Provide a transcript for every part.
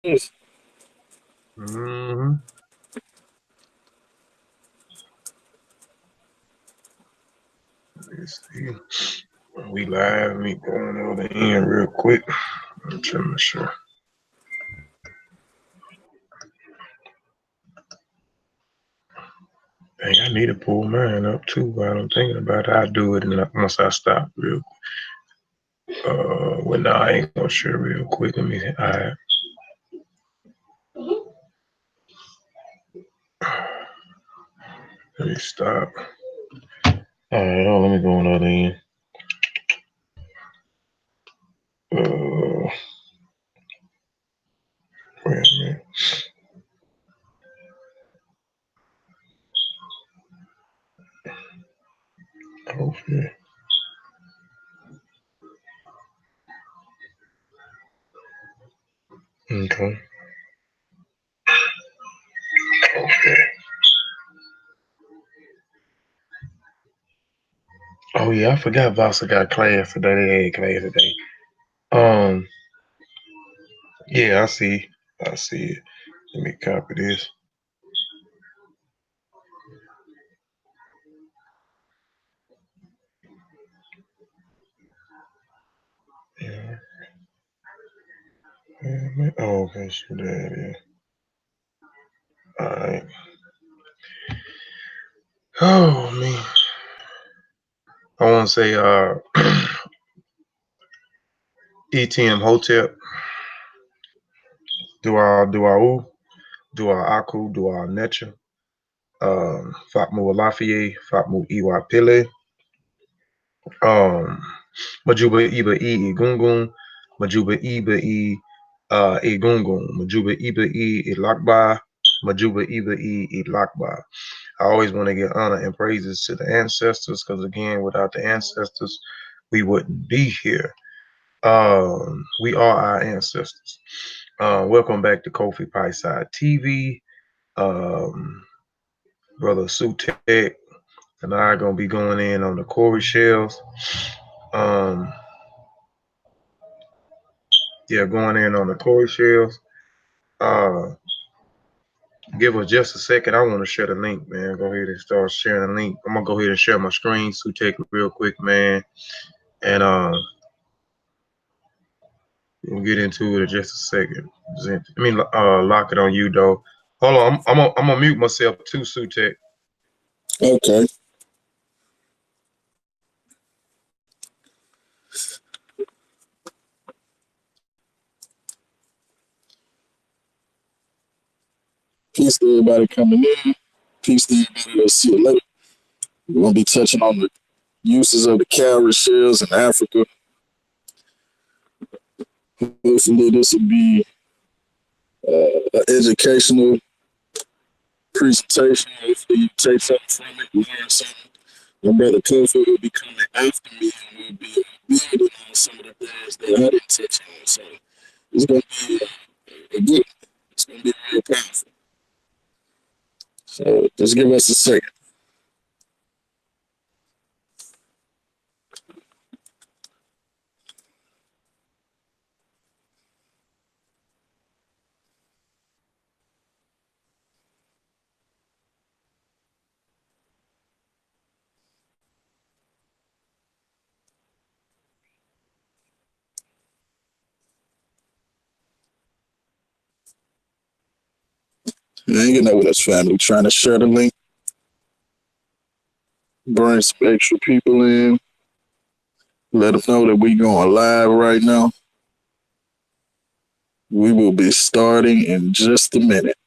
Mm-hmm. Let's see. We live. Let me go on over the end real quick. I'm trying to make sure. Dang, I need to pull mine up too while I'm thinking about it. I'll do it once I stop real quick. Well, no, I ain't gonna share real quick. Let me stop. All right, let me go on the other end. Wait a minute. Okay. Okay. Okay. Oh yeah, I forgot Vasa got class today. They had class today. Um, yeah, I see. I see it. Let me copy this. Yeah. Oh, okay, so that is. All right. Oh man, I want to say ETM Hotel, Dua Aku, Dua Necha, Fatmu Alafie, Fatmu Iwapile, Majuba Iba E Egungun, Majuba Iba E Egungun, Majuba Iba E Ilakba, Majuba Iba E Ilakba. I always want to give honor and praises to the ancestors because, again, without the ancestors, we wouldn't be here. We are our ancestors. Welcome back to Kofi Pie Side TV. Brother Sutek and I are going to be going in on the Cowrie shells. Um, yeah, going in on the Cowrie shells. Uh, give us just a second. I want to share the link, man. Go ahead and start sharing the link. I'm going to go ahead and share my screen, Sutek, real quick, man. And we'll get into it in just a second. Let me lock it on you, though. Hold on. I'm gonna mute myself too, Sutek. Okay. Peace to everybody coming in. Peace to everybody that'll see it later. We're going to be touching on the uses of the cowrie shells in Africa. Hopefully, this will be an educational presentation. Hopefully, you take something from it, learn something. My brother Kofi will be coming after me and we'll be building on some of the things that I didn't touch on. So, it's going to be a good, it's going to be real powerful. So, just give us a second. Hanging out with us, family, trying to share the link, bring some extra people in, let them know that we going live right now. We will be starting in just a minute.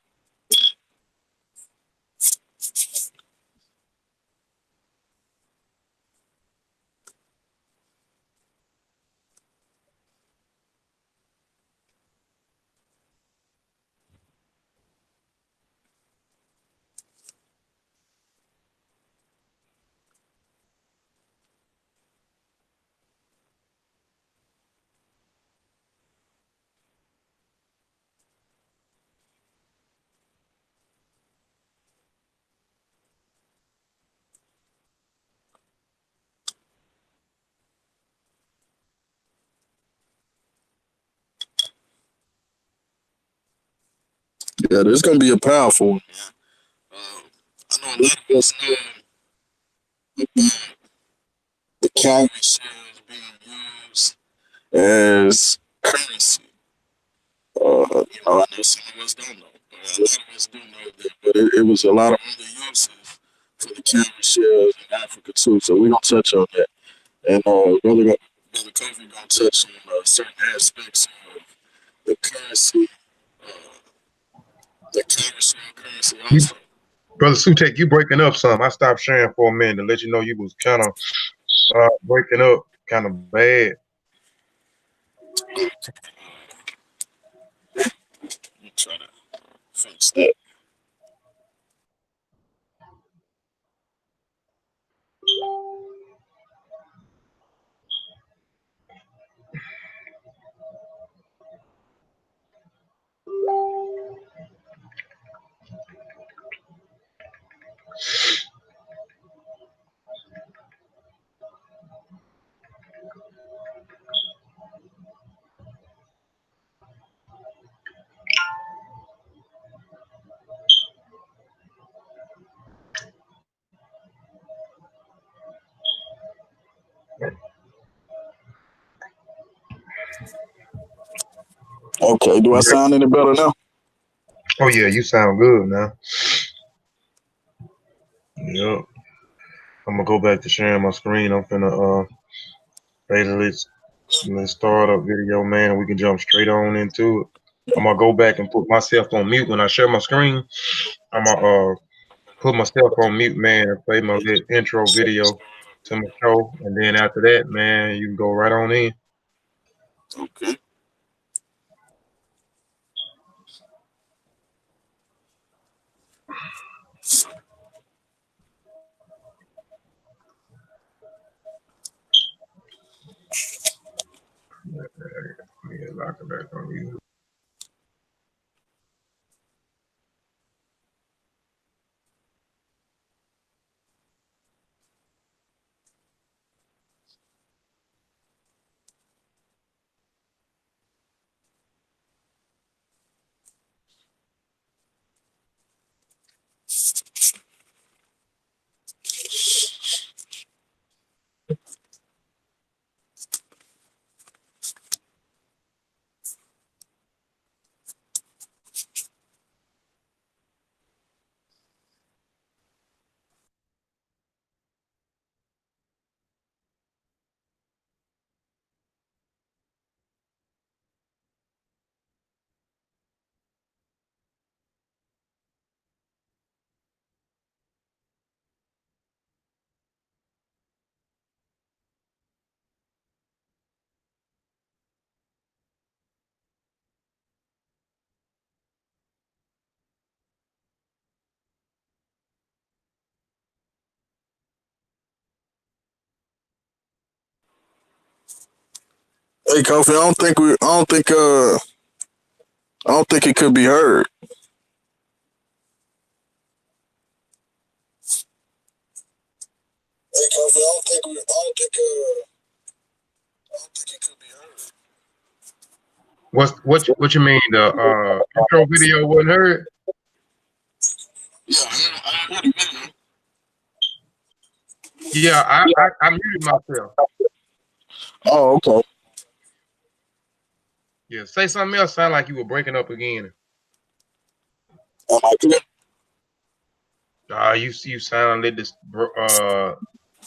Yeah, this gonna be a powerful one. Um, I know a lot of us know about the cowrie shares being used as currency. I know some of us don't know. A lot of us do know that, but it was a lot of other uses for the cowrie shells in Africa too. So we gonna touch on that, and brother Kofi gonna touch on certain aspects of the currency, uh, the cowrie shell currency You, also. brother Sutek, you breaking up some. I stopped sharing for a minute to let you know you was kind of breaking up, kind of bad. Let me try to fix that. Okay, do I sound any better now? Oh yeah, you sound good now. Yep. I'm gonna go back to sharing my screen. I'm finna hey, let's start up video, man, and we can jump straight on into it. I'm gonna go back and put myself on mute when I share my screen. I'm gonna put myself on mute, man, and play my little intro video to my show, and then after that, man, you can go right on in. Okay. Yeah, lock it back on you. Hey, Kofi, I don't think it could be heard. Hey, Kofi, I don't think it could be heard. What you mean the intro video wasn't heard? Yeah, I heard a video. Yeah, I muted myself. Oh, okay. Yeah, say something else. Sound like you were breaking up again. Am I clear? You sound a little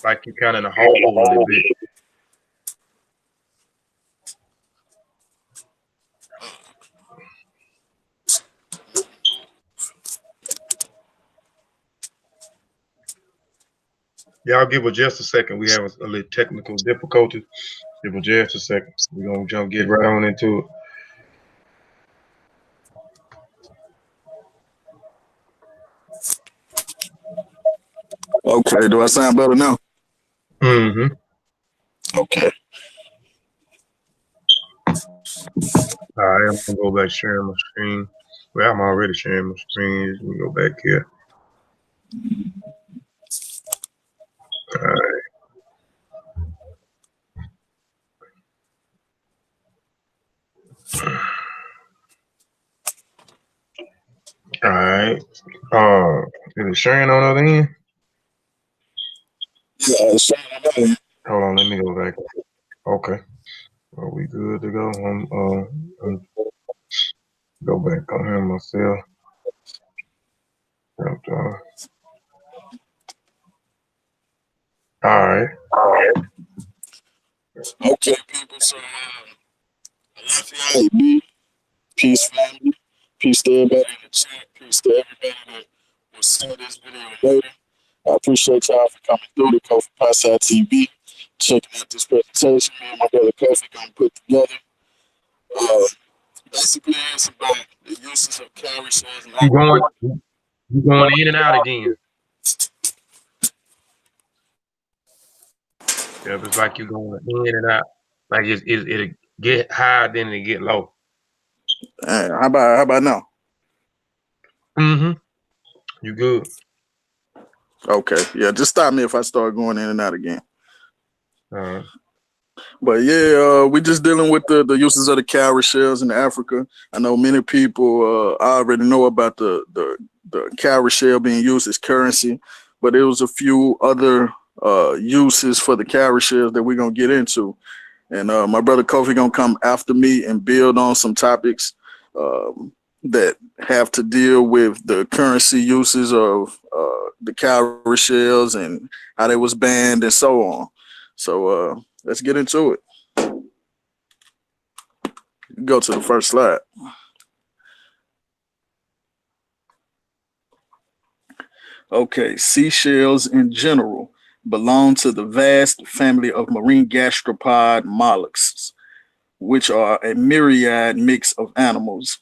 like you kind of in a hole a little bit. Y'all give us just a second. We have a little technical difficulty. Give us just a second. We're gonna get right on into it. Okay, do I sound better now? Mm-hmm. Okay. All right, I'm gonna go back sharing my screen. Well, I'm already sharing my screen. Let me go back here. All right. All right. Is it sharing on the other end? Yeah, so Hold on, let me go back. Okay. Are we good to go? Go back on here myself. All right. okay, people. So I love y'all. B. Peace, family. Peace to everybody in the chat. Peace to everybody that will see this video later. I appreciate y'all for coming through the Kofi Pasa TV, checking out this presentation me and my brother Kofi gonna put together. Uh, basically, it's about the uses of cowrie shells and You going aquaculture. you going in and out again. Yep, it's like you going in and out. Like it'll get high, then it get low. How about now? Mm-hmm. You good. Okay, yeah, just stop me if I start going in and out again. All right. But yeah, we just dealing with the uses of the cowrie shells in Africa. I know many people already know about the cowrie shell being used as currency, but there was a few other uses for the cowrie shells that we're gonna get into. And my brother Kofi gonna come after me and build on some topics that have to deal with the currency uses of the cowrie shells and how they was banned and so on. So let's get into it. Go to the first slide. Okay, seashells in general belong to the vast family of marine gastropod mollusks, which are a myriad mix of animals.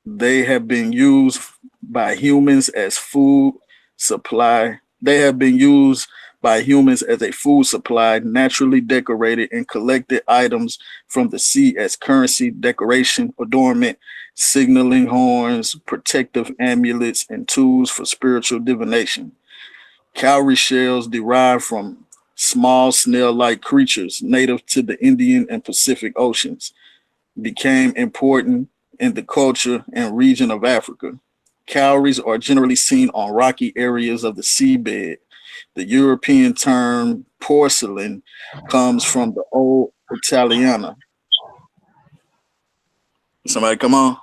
They have been used by humans as food supply. They have been used by humans as a food supply, naturally decorated and collected items from the sea as currency, decoration, adornment, signaling horns, protective amulets, and tools for spiritual divination. Cowrie shells derive from small snail-like creatures native to the Indian and Pacific Oceans became important in the culture and region of Africa. Cowries are generally seen on rocky areas of the seabed. The European term porcelain comes from the old Italiana. Somebody come on?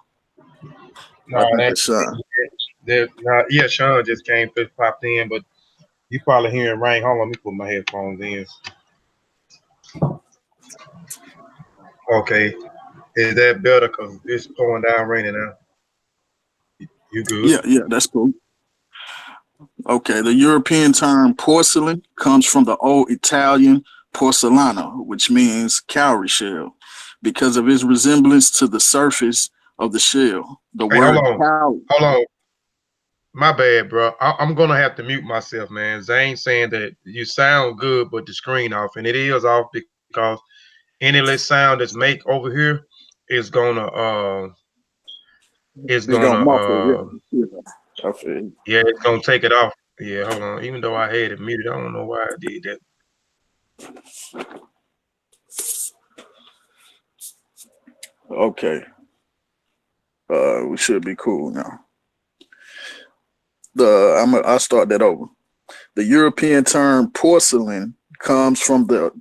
No, I think that that's Sean. yeah, Sean just came first popped in, but you probably hearing rain. Hold on, let me put my headphones in. Okay. Is that better? Cause it's pouring down raining now. You good? Yeah, that's cool. Okay, the European term porcelain comes from the old Italian porcellana, which means cowrie shell, because of its resemblance to the surface of the shell. The Hey, hold word on. cowrie. Hold on. My bad, bro. I'm gonna have to mute myself, man. Zane saying that you sound good, but the screen off, and it is off because any less sound that's make over here is It's gonna gonna muffle, yeah. I feel yeah, it's gonna take it off. Yeah, hold on. Even though I had it muted, I don't know why I did that. okay. We should be cool now. I'll start that over. The European term porcelain comes from the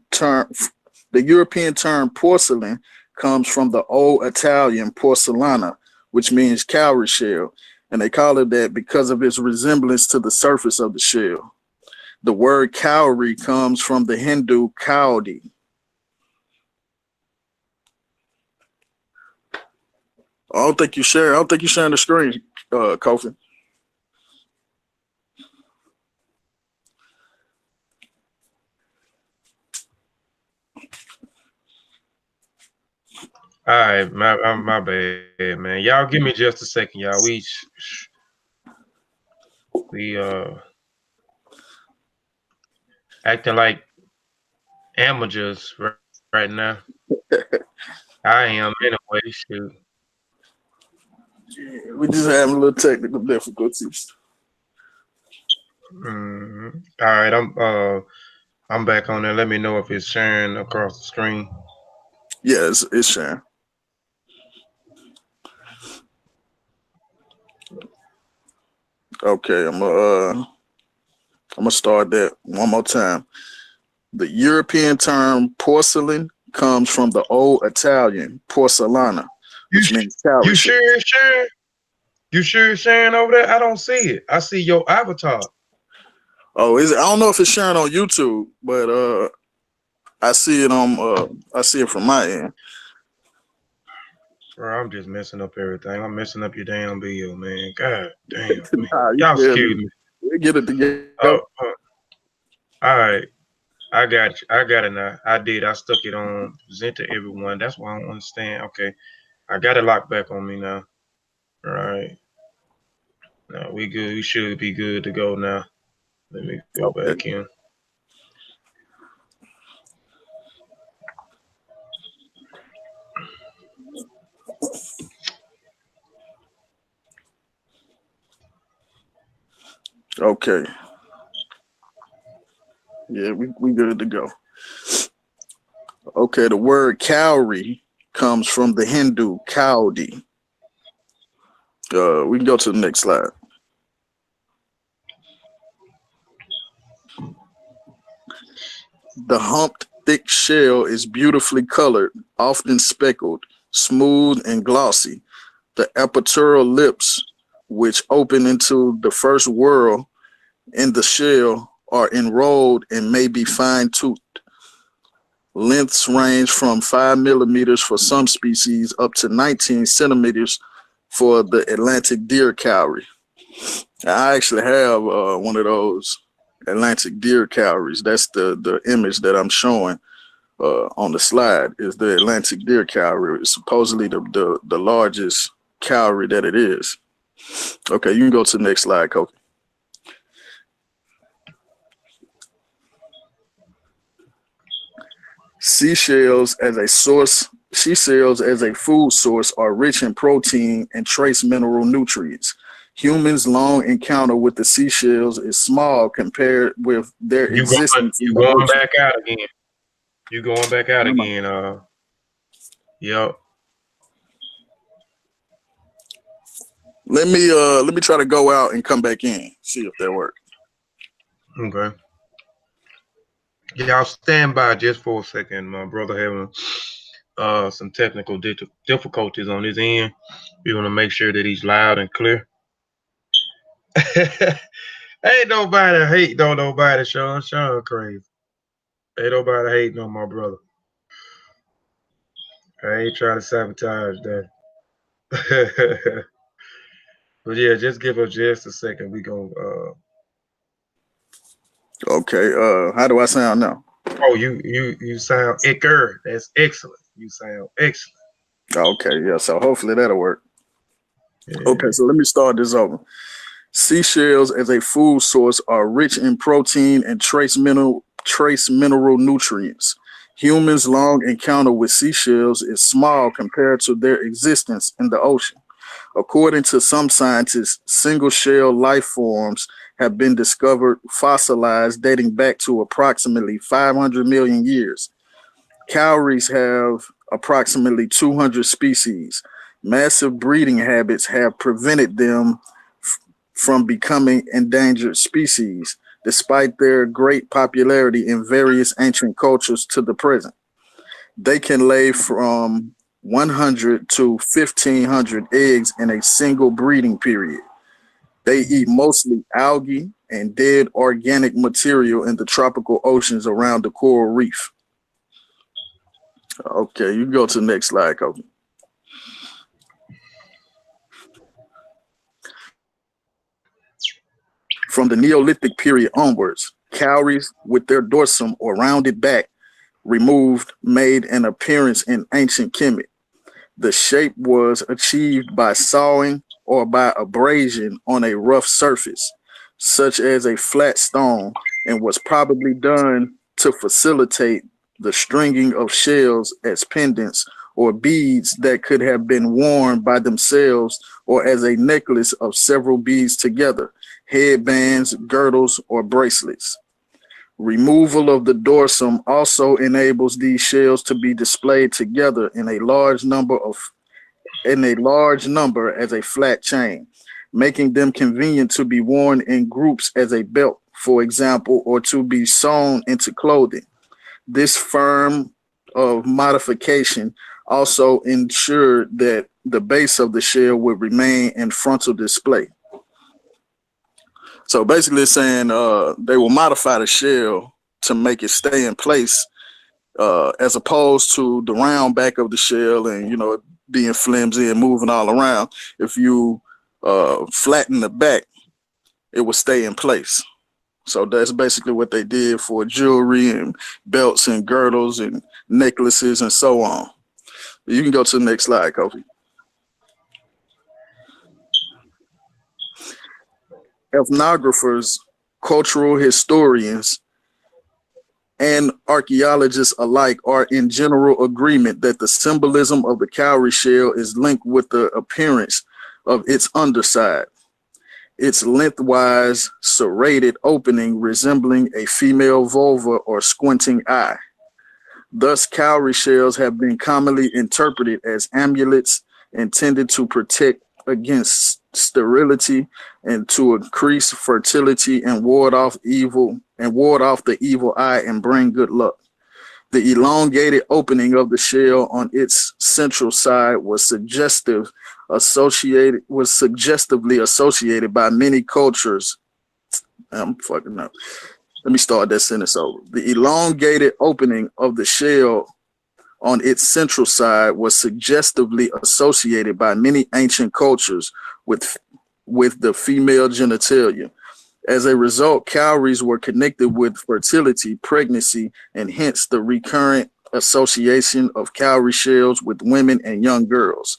European term porcelain comes from the old Italian porcellana, which means cowrie shell, and they call it that because of its resemblance to the surface of the shell. The word cowrie comes from the Hindu kaudi. I don't think you share. I don't think you're sharing the screen, Kofi. All right, my bad, man. Y'all give me just a second, y'all. We acting like amateurs right now. I am anyway. Shoot. We just having a little technical difficulties. All right, I'm back on there. Let me know if it's sharing across the screen. Yeah, it's sharing. Okay, I'm gonna start that one more time. The European term porcelain comes from the Old Italian porcellana, You which sh- means cowrie you shell. sure it's sharing? You sure it's sharing over there? I don't see it. I see your avatar. Oh, is it? I don't know if it's sharing on YouTube, but I see it on I see it from my end. Bro, I'm just messing up everything. I'm messing up your damn bill, man. God damn, man. Nah, you Y'all good? excuse me. We get it together. All right. I got you. I got it now. I did. I stuck it on present to everyone. That's why I don't understand. Okay. I got it locked back on me now. All right. Now we good. We should be good to go now. Let me go back Okay. in. Okay. Yeah, we good to go. Okay, the word cowrie comes from the Hindu Cowdy. We can go to the next slide. The humped thick shell is beautifully colored, often speckled, smooth and glossy. The apertural lips, which open into the first whorl in the shell, are enrolled and may be fine-toothed. Lengths range from 5 millimeters for some species up to 19 centimeters for the Atlantic deer cowrie. I actually have one of those Atlantic deer cowries. That's the image that I'm showing on the slide is the Atlantic deer cowrie. It's supposedly the largest cowrie that it is. Okay, you can go to the next slide, Coach. Seashells as a source, seashells as a food source are rich in protein and trace mineral nutrients. Humans' long encounter with the seashells is small compared with their existence in You the going ocean. back out again. You going back out again. Yep. Let me try to go out and come back in, see if that works. Okay. Y'all stand by just for a second. My brother having some technical difficulties on his end. We want to make sure that he's loud and clear. Ain't nobody hate on nobody, Sean. Sean crazy. Ain't nobody hating on my brother. I ain't trying to sabotage that. But yeah, just give us just a second. We gonna Okay, how do I sound now? oh you sound icker. That's excellent. You sound excellent. Okay, yeah, so hopefully that'll work. Okay, Yeah. so let me start this over. Seashells as a food source are rich in protein and trace mineral nutrients. Humans' long encounter with seashells is small compared to their existence in the ocean. According to some scientists, single shell life forms have been discovered fossilized dating back to approximately 500 million years. Cowries have approximately 200 species. Massive breeding habits have prevented them from becoming endangered species, despite their great popularity in various ancient cultures to the present. They can lay from 100 to 1,500 eggs in a single breeding period. They eat mostly algae and dead organic material in the tropical oceans around the coral reef. Okay, you can go to the next slide, Kobe. From the Neolithic period onwards, cowries with their dorsum or rounded back removed made an appearance in ancient Kemet. The shape was achieved by sawing or by abrasion on a rough surface, such as a flat stone, and was probably done to facilitate the stringing of shells as pendants or beads that could have been worn by themselves or as a necklace of several beads together, headbands, girdles, or bracelets. Removal of the dorsum also enables these shells to be displayed together in a large number as a flat chain, making them convenient to be worn in groups as a belt, for example, or to be sewn into clothing. This firm of modification also ensured that the base of the shell would remain in frontal display. So basically, it's saying they will modify the shell to make it stay in place, as opposed to the round back of the shell and being flimsy and moving all around. If you flatten the back, it will stay in place. So that's basically what they did for jewelry and belts and girdles and necklaces and so on. You can go to the next slide, Kofi. Ethnographers, cultural historians, and archaeologists alike are in general agreement that the symbolism of the cowrie shell is linked with the appearance of its underside, its lengthwise serrated opening resembling a female vulva or squinting eye. Thus, cowrie shells have been commonly interpreted as amulets intended to protect against sterility and to increase fertility and ward off the evil eye and bring good luck. The elongated opening of the shell on its central side was suggestively associated by many cultures. I'm fucking up. Let me start that sentence over. The elongated opening of the shell on its central side was suggestively associated by many ancient cultures with the female genitalia. As a result, cowries were connected with fertility, pregnancy, and hence the recurrent association of cowrie shells with women and young girls.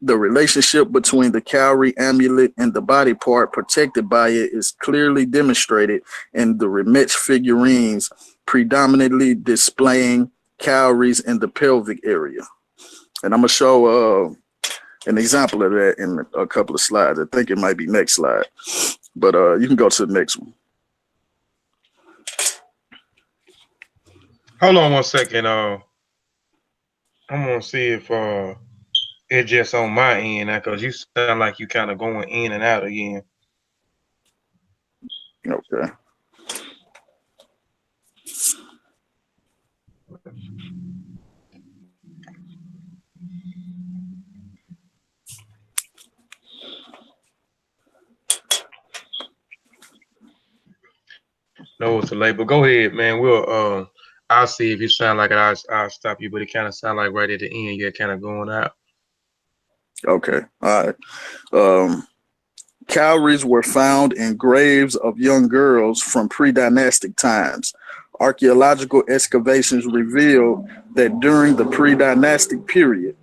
The relationship between the cowrie amulet and the body part protected by it is clearly demonstrated in the Remetz figurines, predominantly displaying cowries in the pelvic area. And I'm going to show an example of that in a couple of slides. I think it might be next slide. But you can go to the next one. Hold on one second. I'm gonna see if it's just on my end now, cause you sound like you kind of going in and out again. Okay. No, it's a late, but go ahead, man. I'll see if you sound like it. I'll stop you, but it kind of sound like right at the end you're kind of going out. Okay. All right. Cowries were found in graves of young girls from pre-dynastic times. Archaeological excavations reveal that during the pre-dynastic period,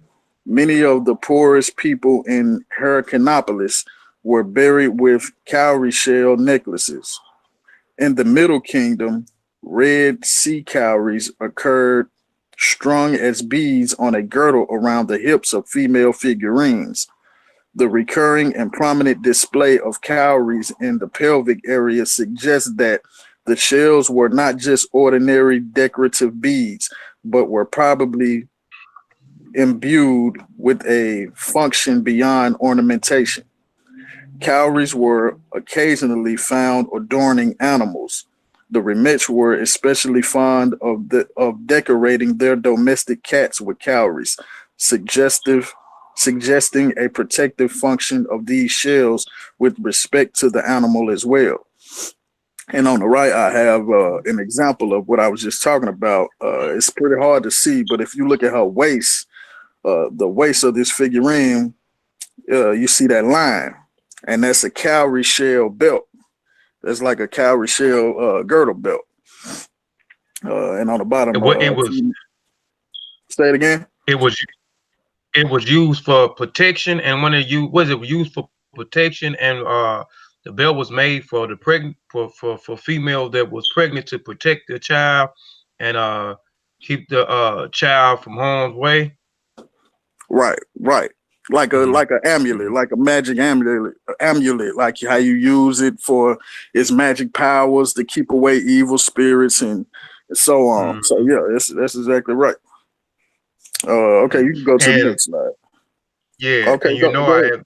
many of the poorest people in Heracleopolis were buried with cowrie shell necklaces. In the Middle Kingdom, red sea cowries occurred strung as beads on a girdle around the hips of female figurines. The recurring and prominent display of cowries in the pelvic area suggests that the shells were not just ordinary decorative beads, but were probably imbued with a function beyond ornamentation. Cowries were occasionally found adorning animals. The Remetz were especially fond of decorating their domestic cats with cowries, suggesting a protective function of these shells with respect to the animal as well. And on the right, I have an example of what I was just talking about. It's pretty hard to see, but if you look at her waist, the waist of this figurine, you see that line, and that's a cowrie shell belt. That's like a cowrie shell girdle belt. And on the bottom, say it again. It was used for protection, and when it was it used for protection, and the belt was made for the pregnant for female that was pregnant to protect the child and keep the child from harm's way. Right. Like a amulet, like a magic amulet, like how you use it for its magic powers to keep away evil spirits and so on. So yeah, that's exactly right. Okay, you can go to the next slide. Yeah, okay, and you know go I ahead. have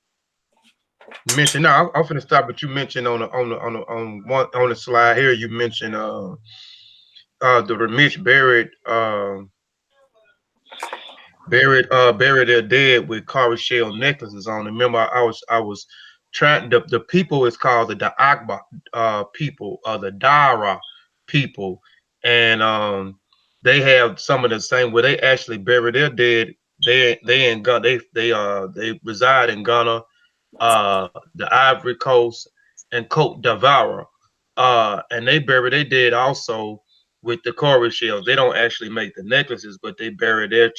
You mentioned no, I'm finna stop, but you mentioned on the slide here, you mentioned the Remish buried their dead with Cowrie shell necklaces on. Remember, I was trying the people is called the Daagba people, the Dara people, and they have some of the same where they actually bury their dead. They in Ghana. They reside in Ghana, the Ivory Coast, and Cote d'Ivoire. And they bury their dead also with the Cowrie shells. They don't actually make the necklaces, but they bury their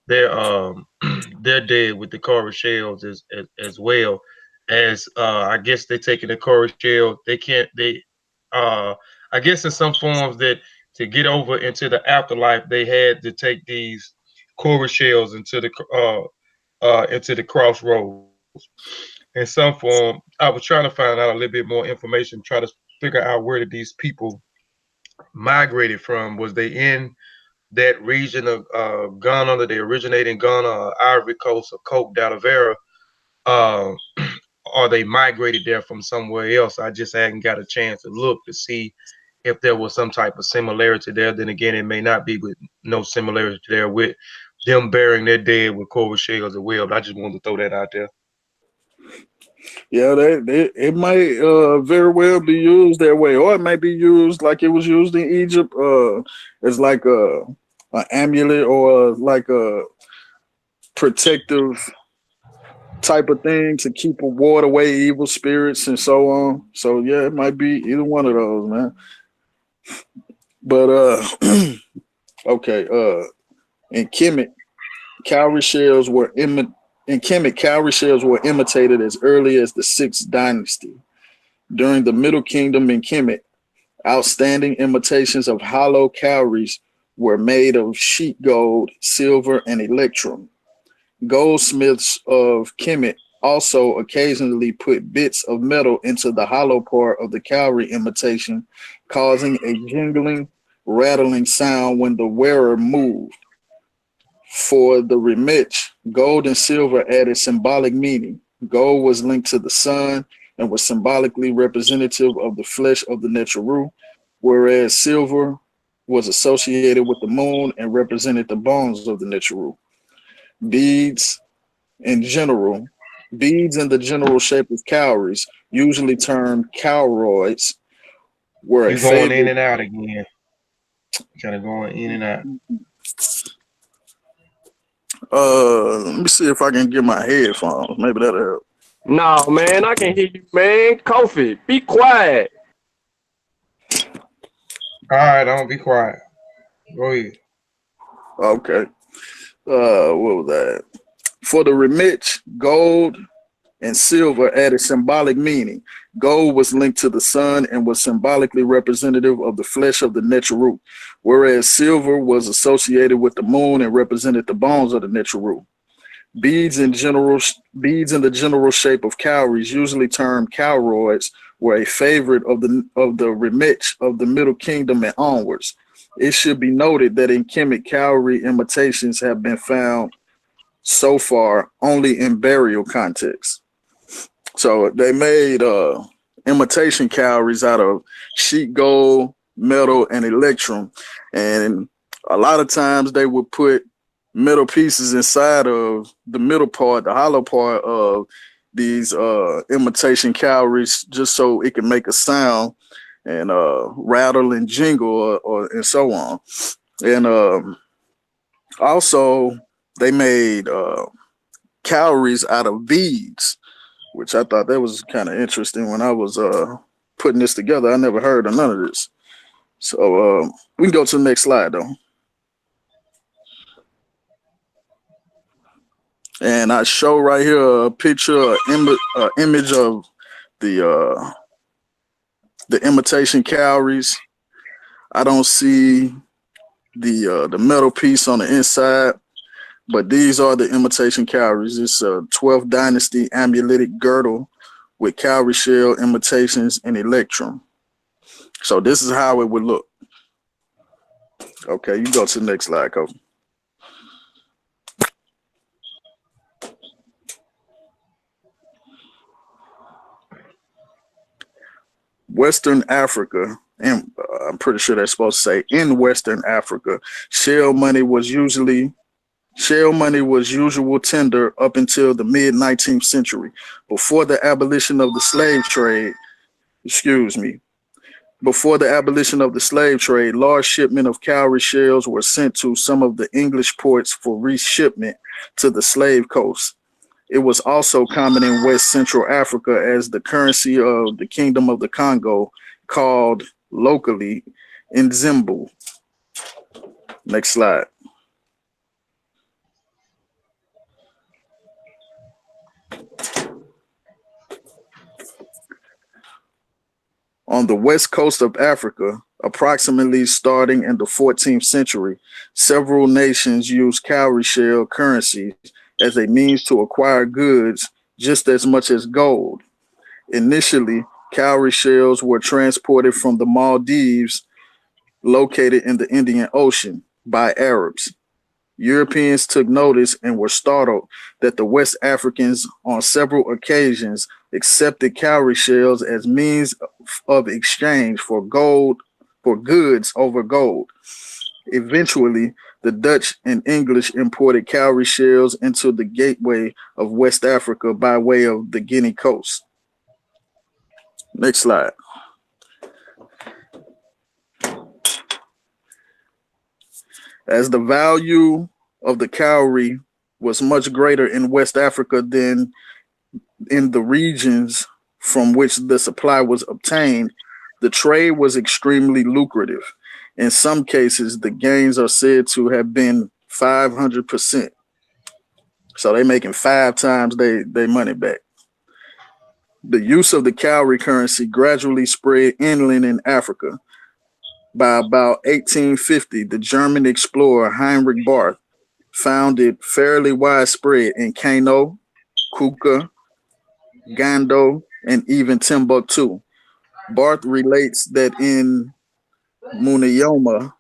they're dead with the coral shells as well as I guess they're taking the coral shell. They can't they I guess in some forms that to get over into the afterlife they had to take these coral shells into the crossroads. In some form, I was trying to find out a little bit more information, try to figure out where did these people migrated from. Was they in that region of Ghana that they originate in Ghana, Ivory Coast, or Cote d'Ivoire, uh, or they migrated there from somewhere else. I just hadn't got a chance to look to see if there was some type of similarity there. Then again, it may not be with no similarity there with them burying their dead with coral shells as well. But I just wanted to throw that out there. Yeah, it might very well be used that way, or it might be used like it was used in Egypt, as like an amulet or like a protective type of thing to keep or ward away evil spirits and so on. So yeah, it might be either one of those, man. But okay, in Kemet, cowrie shells were in Kemet, cowrie shells were imitated as early as the Sixth Dynasty. During the Middle Kingdom in Kemet, outstanding imitations of hollow cowries were made of sheet gold, silver, and electrum. Goldsmiths of Kemet also occasionally put bits of metal into the hollow part of the cowrie imitation, causing a jingling, rattling sound when the wearer moved. For the remich, gold and silver added symbolic meaning. Gold was linked to the sun and was symbolically representative of the flesh of the Neteru, whereas silver was associated with the moon and represented the bones of the Neteru. Beads in general, beads in the general shape of cowries, usually termed cowroids, were a You going in favorite. and out again? Kind of going in and out. Let me see if I can get my headphones. Maybe that'll help. No, man, I can hear you, man. Kofi, be quiet. All right, don't be quiet. Go ahead. Okay. What was that? For the remich, gold and silver added symbolic meaning. Gold was linked to the sun and was symbolically representative of the flesh of the Neteru, whereas silver was associated with the moon and represented the bones of the Neteru. Beads in the general shape of cowries, usually termed cowroids, were a favorite of the remich of the Middle Kingdom and onwards. It should be noted that in Kemet, cowrie imitations have been found so far only in burial contexts. So they made imitation cowries out of sheet gold, metal, and electrum. And a lot of times they would put metal pieces inside of the middle part, the hollow part of these imitation cowries, just so it can make a sound and rattle and jingle or and so on. And also they made cowries out of beads, which I thought that was kind of interesting when I was putting this together. I never heard of none of this. So we can go to the next slide though. And I show right here a picture, image of the imitation cowries. I don't see the metal piece on the inside, but these are the imitation cowries. It's a 12th dynasty amuletic girdle with cowrie shell imitations and electrum. So this is how it would look. Okay, you go to the next slide, Kobe. Western Africa, and I'm pretty sure they're supposed to say in Western Africa, shell money was usually shell money was usual tender up until the mid 19th century. Before the abolition of the slave trade, excuse me, before the abolition of the slave trade, large shipment of cowrie shells were sent to some of the English ports for reshipment to the slave coast. It was also common in West Central Africa as the currency of the Kingdom of the Congo, called locally Nzimbu. Next slide. On the west coast of Africa, approximately starting in the 14th century, several nations used cowrie shell currencies as a means to acquire goods just as much as gold. Initially, cowrie shells were transported from the Maldives, located in the Indian Ocean, by Arabs. Europeans took notice and were startled that the West Africans, on several occasions, accepted cowrie shells as means of exchange for goods over gold. Eventually, the Dutch and English imported cowrie shells into the gateway of West Africa by way of the Guinea coast. Next slide. As the value of the cowrie was much greater in West Africa than in the regions from which the supply was obtained, the trade was extremely lucrative. In some cases, the gains are said to have been 500%. So they're making 5 times they money back. The use of the cowrie currency gradually spread inland in Africa. By about 1850, the German explorer Heinrich Barth found it fairly widespread in Kano, Kuka, Gando, and even Timbuktu. Barth relates that in Munioma,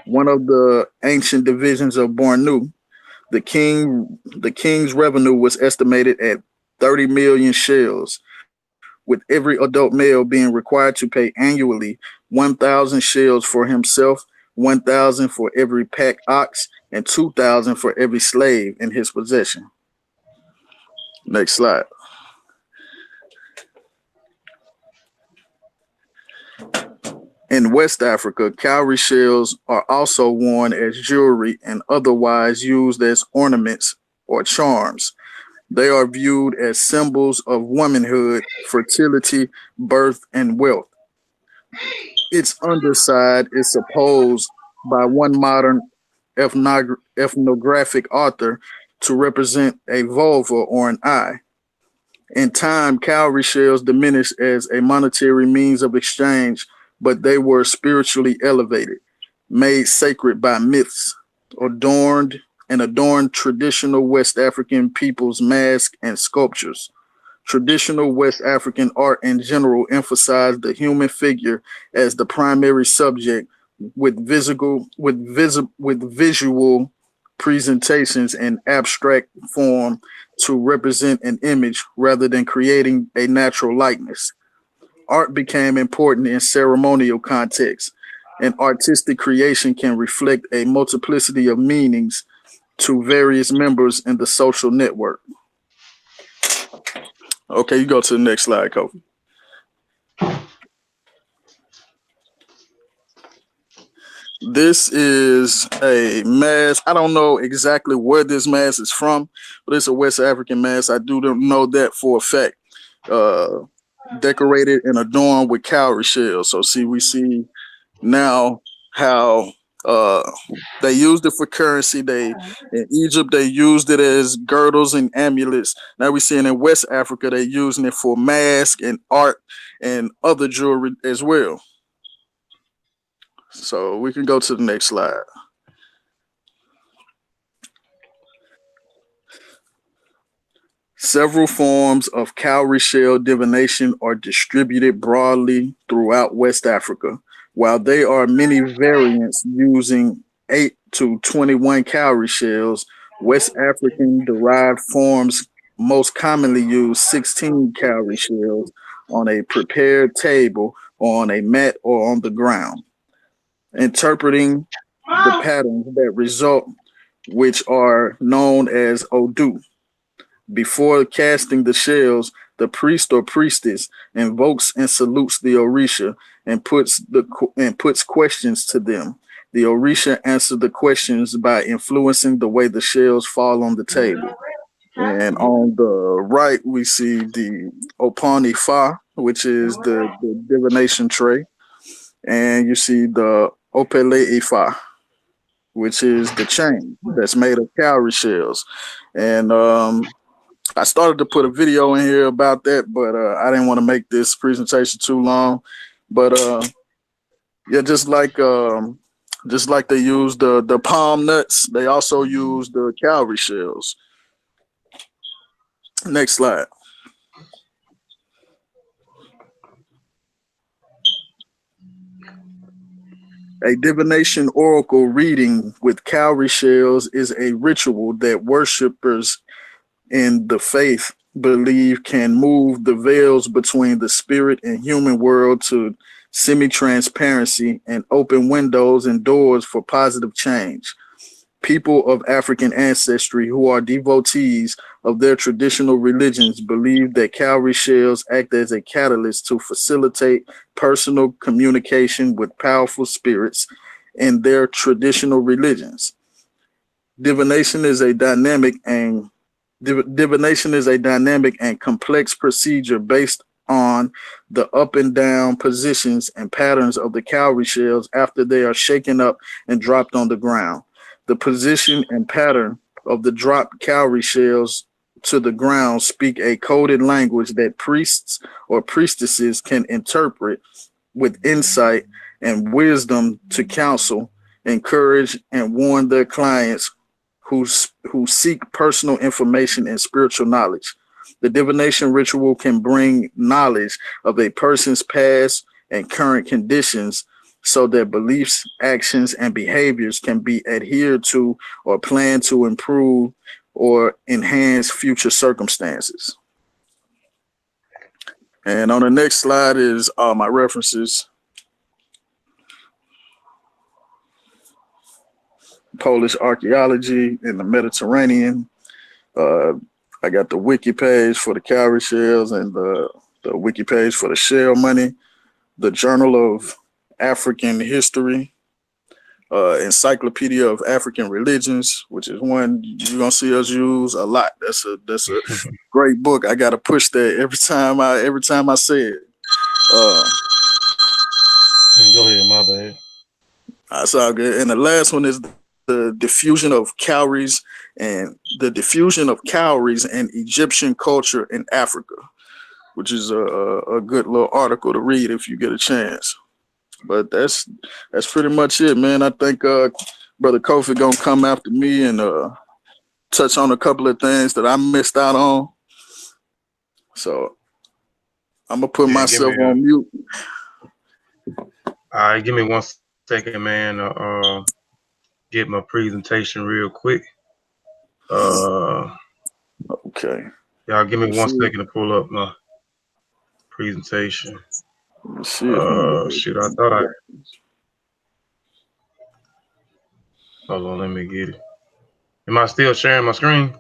one of the ancient divisions of Bornu, the king's revenue was estimated at 30 million shells, with every adult male being required to pay annually 1,000 shells for himself, 1,000 for every pack ox, and 2,000 for every slave in his possession. Next slide. In West Africa, cowrie shells are also worn as jewelry and otherwise used as ornaments or charms. They are viewed as symbols of womanhood, fertility, birth, and wealth. Its underside is supposed by one modern ethnographic author to represent a vulva or an eye. In time, cowrie shells diminished as a monetary means of exchange, but they were spiritually elevated, made sacred by myths, adorned traditional West African people's masks and sculptures. Traditional West African art in general emphasized the human figure as the primary subject, with visual presentations in abstract form to represent an image rather than creating a natural likeness. Art became important in ceremonial contexts, and artistic creation can reflect a multiplicity of meanings to various members in the social network. Okay, you go to the next slide, Kofi. This is a mask. I don't know exactly where this mask is from, but it's a West African mask. I do know that for a fact. Uh, Decorated and adorned with cowrie shells. So see, we see now how they used it for currency. They in Egypt they used it as girdles and amulets. Now we seeing in West Africa they using it for masks and art and other jewelry as well. So we can go to the next slide. Several forms of cowrie shell divination are distributed broadly throughout West Africa. While there are many variants using 8 to 21 cowrie shells, West African derived forms most commonly use 16 cowrie shells on a prepared table or on a mat or on the ground, interpreting the patterns that result, which are known as Odu. Before casting the shells, the priest or priestess invokes and salutes the Orisha and puts questions to them. The Orisha answer the questions by influencing the way the shells fall on the table. And on the right, we see the Opani Fa, which is the divination tray. And you see the Opele Ifa, which is the chain that's made of cowrie shells. And I started to put a video in here about that, but I didn't want to make this presentation too long. But yeah, just like they use the palm nuts, they also use the cowrie shells. Next slide. A divination oracle reading with cowrie shells is a ritual that worshippers in the faith believe can move the veils between the spirit and human world to semi-transparency and open windows and doors for positive change. People of African ancestry who are devotees of their traditional religions believe that cowrie shells act as a catalyst to facilitate personal communication with powerful spirits in their traditional religions. Divination is a dynamic and complex procedure based on the up and down positions and patterns of the cowrie shells after they are shaken up and dropped on the ground. The position and pattern of the dropped cowrie shells to the ground speak a coded language that priests or priestesses can interpret with insight and wisdom to counsel, encourage, and warn their clients who seek personal information and spiritual knowledge. The divination ritual can bring knowledge of a person's past and current conditions so that beliefs, actions, and behaviors can be adhered to or planned to improve or enhance future circumstances. And on the next slide is my references. Polish archaeology in the Mediterranean. I got the wiki page for the cowrie shells and the wiki page for the shell money. The Journal of African History, Encyclopedia of African Religions, which is one you're gonna see us use a lot. That's a great book. I gotta push that every time I say it. Go ahead, my bad. That's all good. And the last one is the diffusion of cowries and Egyptian culture in Africa, which is a good little article to read if you get a chance. But that's pretty much it, man. I think Brother Kofi gonna come after me and touch on a couple of things that I missed out on. So I'm gonna put myself on mute. All right, give me 1 second, man. Get my presentation real quick. Okay. Y'all give me 1 second to pull up my presentation. Shoot, I thought I. Hold on, let me get it. Am I still sharing my screen?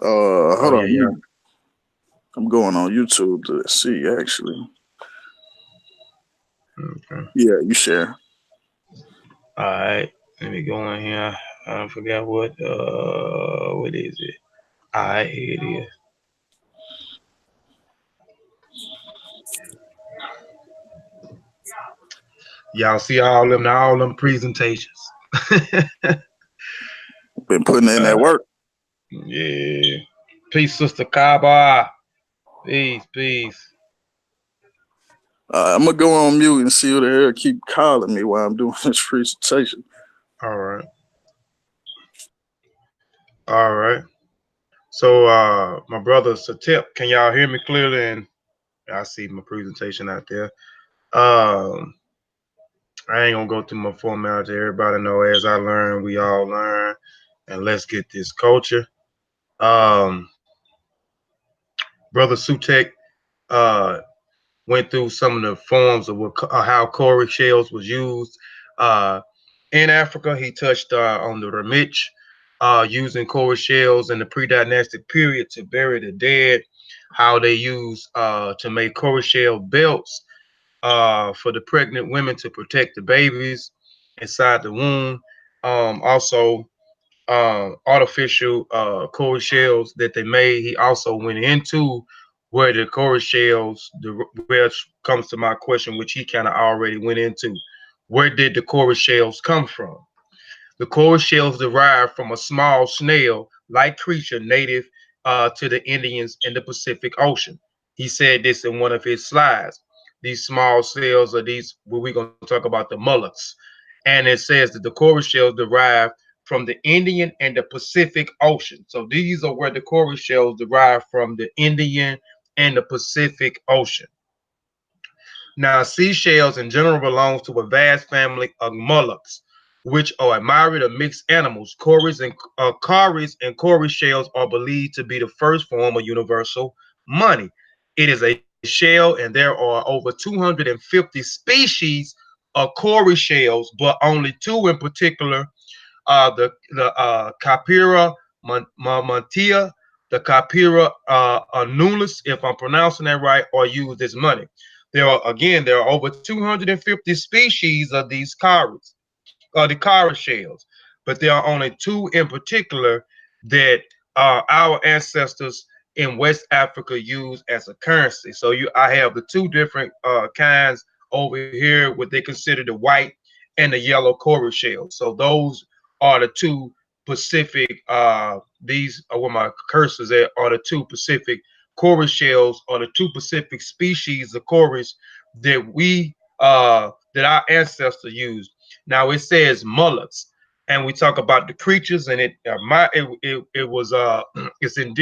Hold on. Yeah. I'm going on YouTube to see, actually. Okay. Yeah, you share. All right. Let me go in here. I forgot what is it? All right, here it is. Y'all see all them presentations. Been putting in that work. Yeah. Peace, Sister Kaba. Peace. I'm gonna go on mute and see who the hell keep calling me while I'm doing this presentation. All right. So my brother Satep, can y'all hear me clearly? And I see my presentation out there. I ain't gonna go through my formality. Everybody know as I learn, we all learn. And let's get this culture. Brother Sutek, went through some of the forms of how cowrie shells was used uh, in Africa. He touched on the remich, using cowrie shells in the pre-dynastic period to bury the dead, how they used to make cowrie shell belts for the pregnant women to protect the babies inside the womb. Also, artificial core shells that they made. He also went into where the core shells, which comes to my question, which he kind of already went into. Where did the core shells come from? The coral shells derive from a small snail-like creature native to the Indians in the Pacific Ocean. He said this in one of his slides. These small shells are these, what we're going to talk about, the mollusks. And it says that the coral shells derive from the Indian and the Pacific Ocean. So these are where the coral shells derive from, the Indian and the Pacific Ocean. Now, seashells in general belongs to a vast family of mollusks, which are a myriad of mixed animals. Cowries and cowrie shells are believed to be the first form of universal money. It is a shell, and there are over 250 species of cowrie shells, but only two in particular, the Capira montia, the Capira annulus, if I'm pronouncing that right, are used as money. There are over 250 species of these cowries, the cowrie shells, but there are only two in particular that our ancestors in West Africa use as a currency. So I have the two different kinds over here, what they consider the white and the yellow cowrie shells. So those are the two Pacific. These are where my cursors at. Are the two Pacific cowrie shells, or the two Pacific species of cowries that our ancestors used. Now it says mollusks, and we talk about the creatures, and it was it's in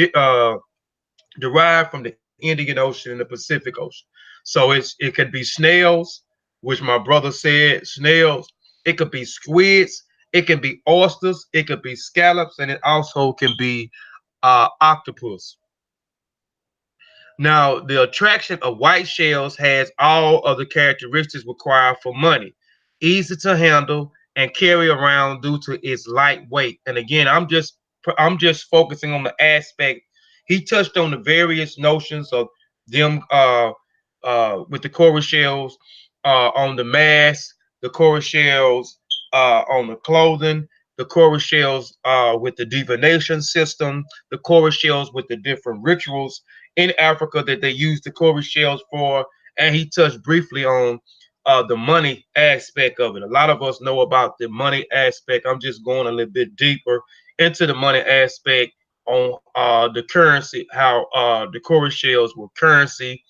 derived from the Indian Ocean and the Pacific Ocean. So it could be snails, which my brother said snails. It could be squids. It can be oysters. It could be scallops, and it also can be octopus. Now, the attraction of white shells has all of the characteristics required for money: easy to handle and carry around due to its light weight. And again, I'm just focusing on the aspect. He touched on the various notions of them with the coral shells on the mask, the coral shells on the clothing, the coral shells with the divination system, the coral shells with the different rituals in Africa that they use the coral shells for. And he touched briefly on the money aspect of it. A lot of us know about the money aspect. I'm just going a little bit deeper into the money aspect on the currency, how the coral shells were currency,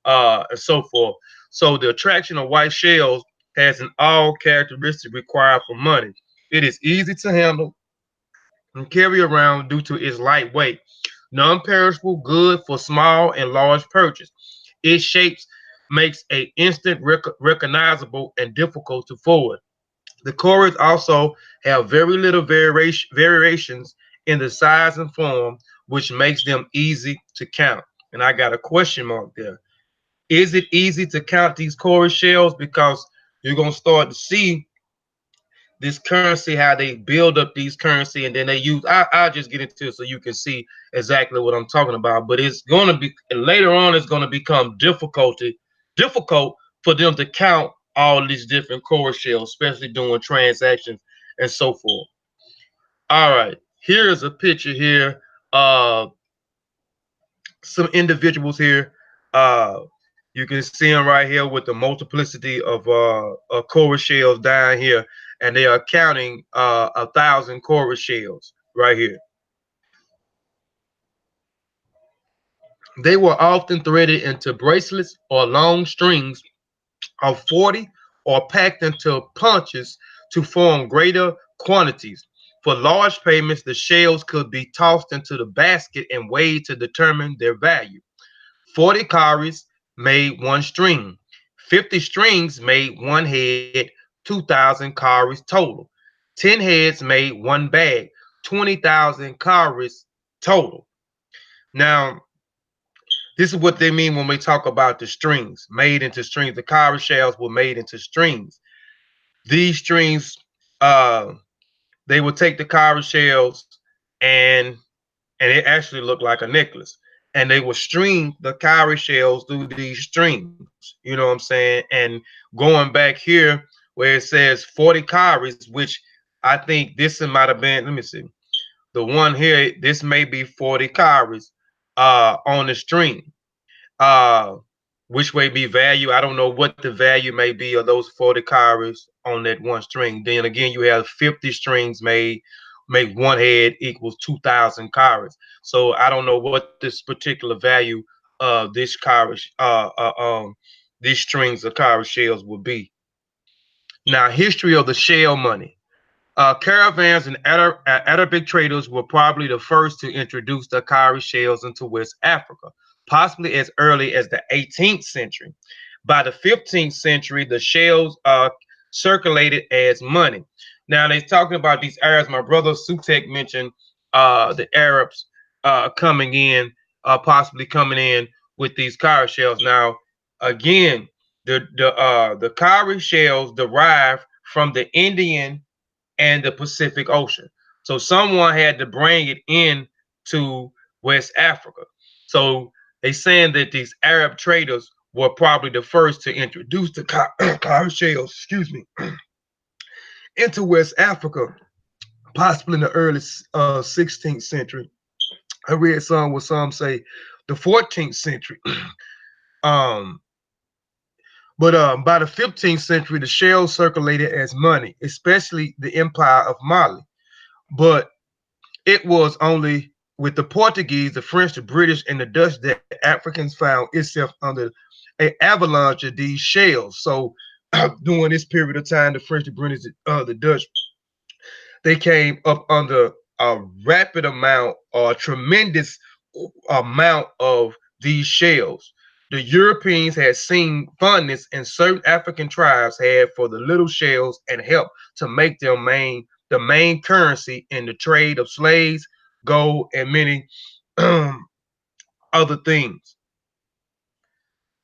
and so forth. So the attraction of white shells has an all characteristic required for money. It is easy to handle and carry around due to its light weight, non-perishable, good for small and large purchase. Its shapes makes a instant recognizable and difficult to forward. The chords also have very little variations in the size and form, which makes them easy to count. And I got a question mark there. Is it easy to count these chorus shells? Because you're gonna start to see this currency, how they build up these currency, and then they use. I'll just get into it so you can see exactly what I'm talking about. But it's gonna be later on. It's gonna become difficult for them to count all these different core shells, especially doing transactions and so forth. All right, here is a picture here. Some individuals here. Uh, you can see them right here with the multiplicity of core shells down here, and they are counting 1,000 core shells right here. They were often threaded into bracelets or long strings of 40 or packed into punches to form greater quantities. For large payments, the shells could be tossed into the basket and weighed to determine their value. 40 cowries made one string. 50 strings made one head, 2,000 cowries total. 10 heads made one bag, 20,000 cowries total. Now, This is what they mean when we talk about the strings made into strings. The cowrie shells were made into strings. These strings, they would take the cowrie shells and it actually looked like a necklace. And they would string the cowrie shells through these strings. You know what I'm saying? And going back here where it says 40 cowries, which I think this might have been, let me see. The one here, this may be 40 cowries on the string. Uh, which way be value? I don't know what the value may be of those 40 cowries on that one string. Then again, you have 50 strings made, make one head equals 2,000 cowries. So I don't know what this particular value of this cowrie, these strings of cowrie shells will be. Now, history of the shell money. Caravans and Arabic traders were probably the first to introduce the cowrie shells into West Africa, possibly as early as the 18th century. By the 15th century, the shells circulated as money. Now, they're talking about these Arabs. My brother Sutek mentioned the Arabs coming in, possibly coming in with these cowrie shells. Now, again, the cowrie shells derive from the Indian and the Pacific Ocean. So someone had to bring it in to West Africa. So they saying that these Arab traders were probably the first to introduce the cowrie shells, excuse me, into West Africa, possibly in the early 16th century. I read some where some say the 14th century. um, but by the 15th century, the shells circulated as money, especially the Empire of Mali. But it was only with the Portuguese, the French, the British, and the Dutch that Africans found itself under an avalanche of these shells. So during this period of time, the French, the British, the Dutch, they came up under a rapid amount or a tremendous amount of these shells. The Europeans had seen fondness in certain African tribes had for the little shells and helped to make them the main currency in the trade of slaves, gold, and many other things.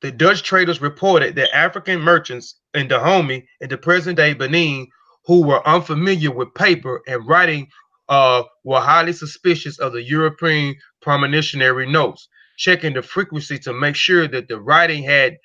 The Dutch traders reported that African merchants in Dahomey in the present-day Benin who were unfamiliar with paper and writing were highly suspicious of the European promissory notes, checking the frequency to make sure that the writing had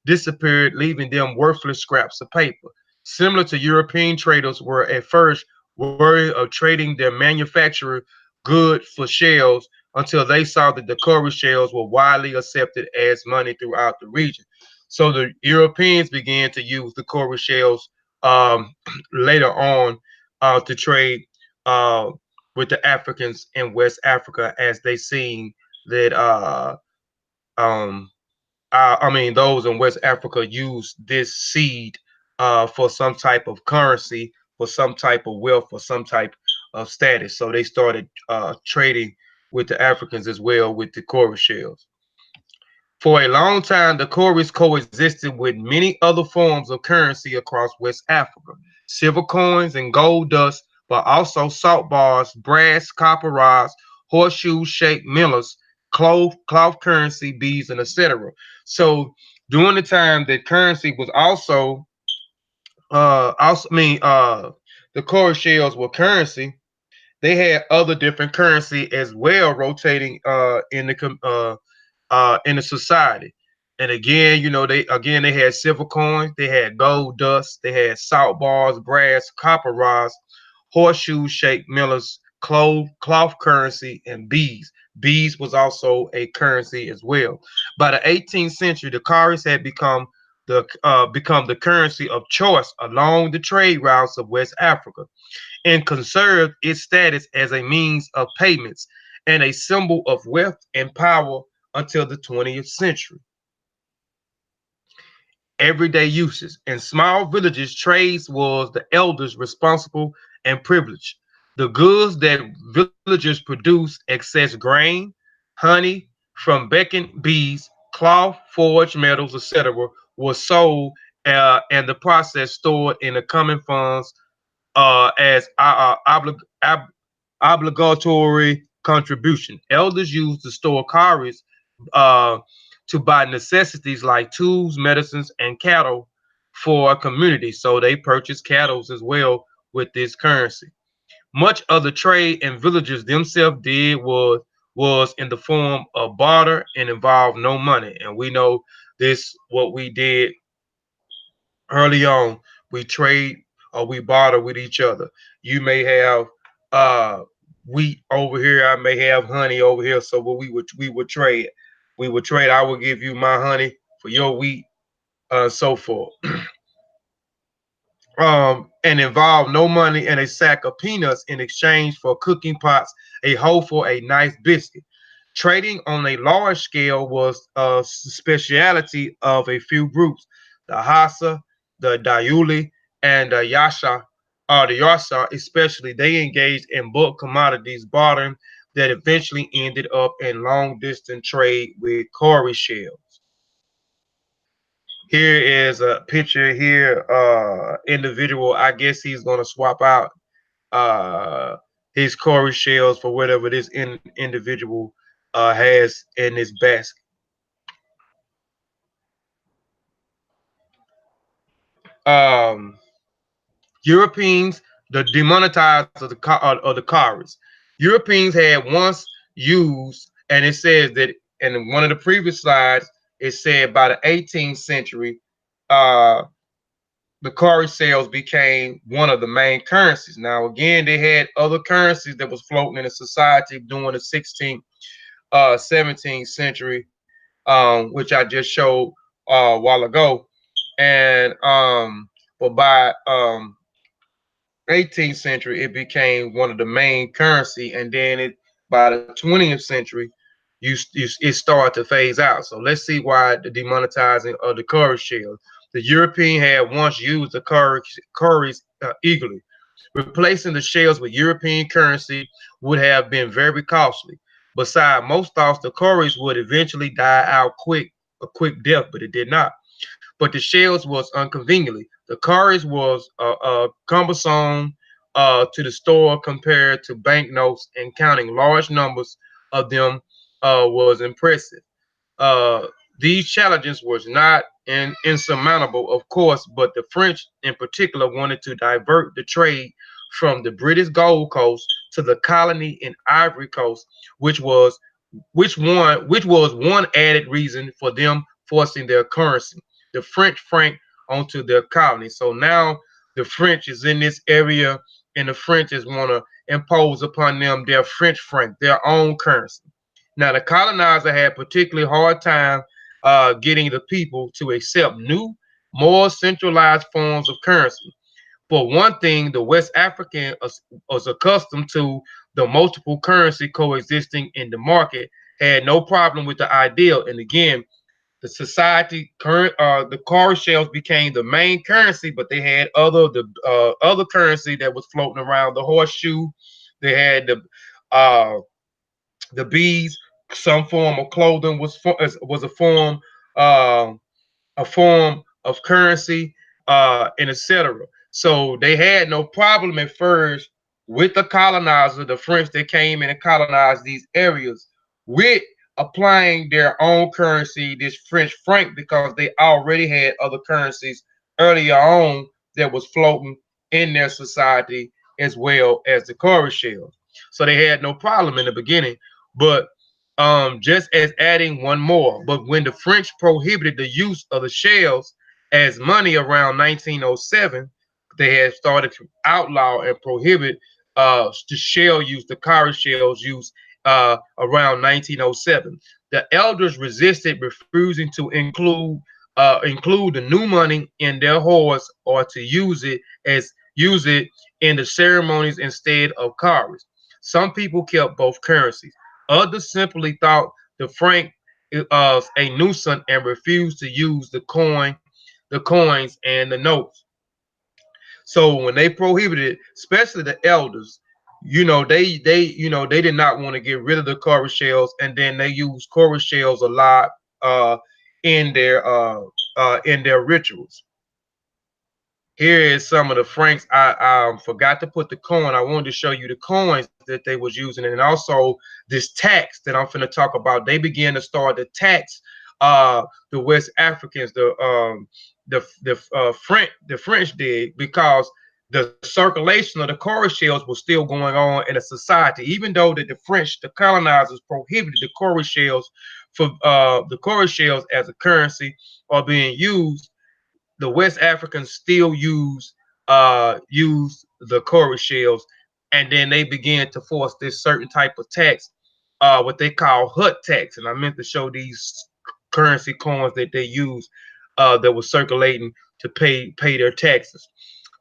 disappeared, leaving them worthless scraps of paper. Similar to European traders were at first worried of trading their manufactured good for shells until they saw that the cowrie shells were widely accepted as money throughout the region. So the Europeans began to use the cowrie shells later on to trade uh, with the Africans in West Africa as they seen that um, I mean, those in West Africa use this seed for some type of currency, for some type of wealth, for some type of status. So they started trading with the Africans as well with the cowrie shells. For a long time, the cowries coexisted with many other forms of currency across West Africa, silver coins and gold dust, but also salt bars, brass, copper rods, horseshoe-shaped millers, cloth currency, beads, and etc. So during the time that currency was the cowrie shells were currency, they had other different currency as well rotating in the society. And again, they had silver coins, they had gold dust, they had salt bars, brass, copper rods, horseshoe shaped millers, cloth currency, and beads. Beads was also a currency as well. By the 18th century, the cowries had become the currency of choice along the trade routes of West Africa and conserved its status as a means of payments and a symbol of wealth and power until the 20th century. Everyday uses. In small villages, trades was the elders responsible and privileged. The goods that villagers produced, excess grain, honey from becking bees, cloth, forged metals, etc., was sold and the process stored in the common funds as obligatory contribution. Elders used to store cowries uh, to buy necessities like tools, medicines, and cattle for a community. So they purchased cattle as well with this currency. Much of the trade and villagers themselves did was in the form of barter and involved no money. And we know this what we did early on. We trade or we barter with each other. You may have uh wheat over here, I may have honey over here. So what we would trade. We would trade. I will give you my honey for your wheat, so forth. And involve no money and a sack of peanuts in exchange for cooking pots, a hoe for a nice biscuit. Trading on a large scale was a speciality of a few groups, the Hassa, the Dayuli, and the Yasa especially. They engaged in bulk commodities bartering that eventually ended up in long distance trade with cowrie shells. Here is a picture here. Individual. I guess he's gonna swap out uh his cowrie shells for whatever this individual has in his basket. Um, Europeans, the demonetized of the cowries. Europeans had once used, and it says that in one of the previous slides, it said by the 18th century, uh, the cowrie sales became one of the main currencies. Now, again, they had other currencies that was floating in the society during the 16th, 17th century, which I just showed a while ago. And but by 18th century, it became one of the main currency, and then by the 20th century, it started to phase out. So let's see why the demonetizing of the cowrie shells. The European had once used the cowries eagerly. Replacing the shells with European currency would have been very costly. Besides, most thought the cowries would eventually die out a quick death, but it did not. But the shells was inconveniently. The cowries was cumbersome to the store compared to banknotes, and counting large numbers of them was impressive. Uh, these challenges was not insurmountable, of course, but the French in particular wanted to divert the trade from the British Gold Coast to the colony in Ivory Coast, which was which was one added reason for them forcing their currency, the French franc, onto their colony. So now the French is in this area, and the French is want to impose upon them their French franc, their own currency. Now, the colonizer had particularly hard time getting the people to accept new, more centralized forms of currency. For one thing, the West African was accustomed to the multiple currency coexisting in the market, had no problem with the ideal. And again, the society current the car shells became the main currency, but they had other currency that was floating around. The horseshoe, they had uh, the bees, some form of clothing was uh, a form of currency, and etc. So they had no problem at first with the colonizer, the French that came in and colonized these areas, with applying their own currency, this French franc, because they already had other currencies earlier on that was floating in their society as well as the cowrie shells. So they had no problem in the beginning, but just as adding one more. But when the French prohibited the use of the shells as money around 1907, they had started to outlaw and prohibit the shell use, the cowrie shells use around 1907. The elders resisted, refusing to include the new money in their hoards or to use it in the ceremonies instead of cowries. Some people kept both currencies. Others simply thought the franc was a nuisance and refused to use the coins, and the notes. So when they prohibited, especially the elders, they did not want to get rid of the cowrie shells, and then they used cowrie shells a lot uh, in their rituals. Here is some of the francs. I forgot to put the coin. I wanted to show you the coins that they was using, and also this tax that I'm finna talk about. They began to start to tax the West Africans, the French did, because the circulation of the Cowrie shells was still going on in a society, even though that the French, the colonizers, prohibited the Cowrie shells as a currency or being used. The West Africans still use the Cowrie shells, and then they began to force this certain type of tax, what they call hut tax. And I meant to show these currency coins that they use, that was circulating to pay their taxes.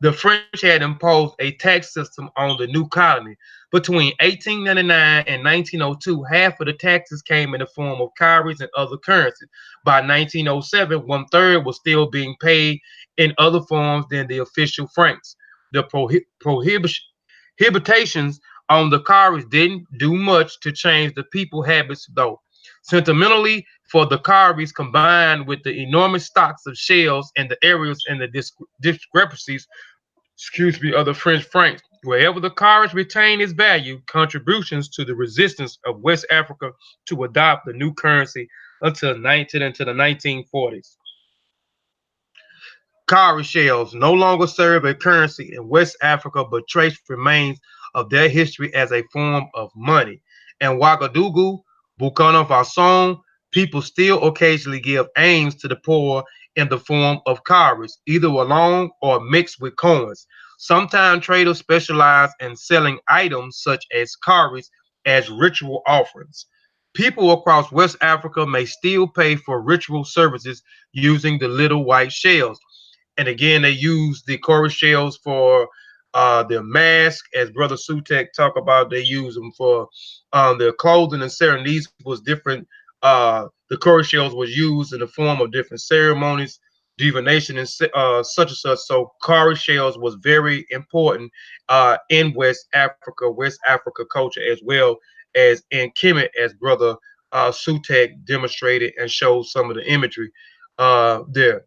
The French had imposed a tax system on the new colony. Between 1899 and 1902, half of the taxes came in the form of cowries and other currencies. By 1907, one third was still being paid in other forms than the official francs. The prohibitions on the cowries didn't do much to change the people habits, though. Sentimentally, for the cowries, combined with the enormous stocks of shells and the areas and the discrepancies, of the French francs. Wherever the courage retained its value, contributions to the resistance of West Africa to adopt the new currency until the 1940s. Cowrie shells no longer serve a currency in West Africa, but trace remains of their history as a form of money. In Ouagadougou, Burkina Faso, people still occasionally give alms to the poor in the form of cowries, either alone or mixed with coins. Sometimes traders specialize in selling items such as cowries as ritual offerings. People across West Africa may still pay for ritual services using the little white shells. And again, they use the Cowrie shells for their mask, as Brother Sutek talk about. They use them for their clothing and certain. These was different. The Cowrie shells was used in the form of different ceremonies, divination, and such and such. So Cowrie shells was very important in West Africa culture, as well as in Kemet, as Brother Sutek demonstrated and showed some of the imagery there.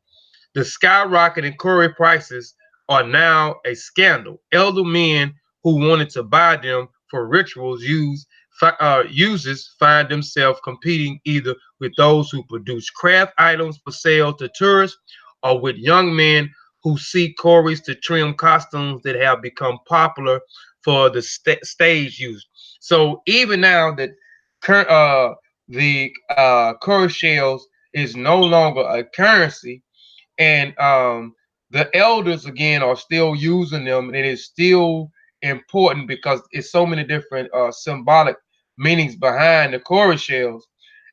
The skyrocketing Cowrie prices are now a scandal. Elder men who wanted to buy them for rituals uses find themselves competing either with those who produce craft items for sale to tourists or with young men who seek Cowries to trim costumes that have become popular for the stage use. So even now that the Cowrie shells is no longer a currency, and the elders again are still using them, and it is still important because it's so many different symbolic meanings behind the Cowrie shells,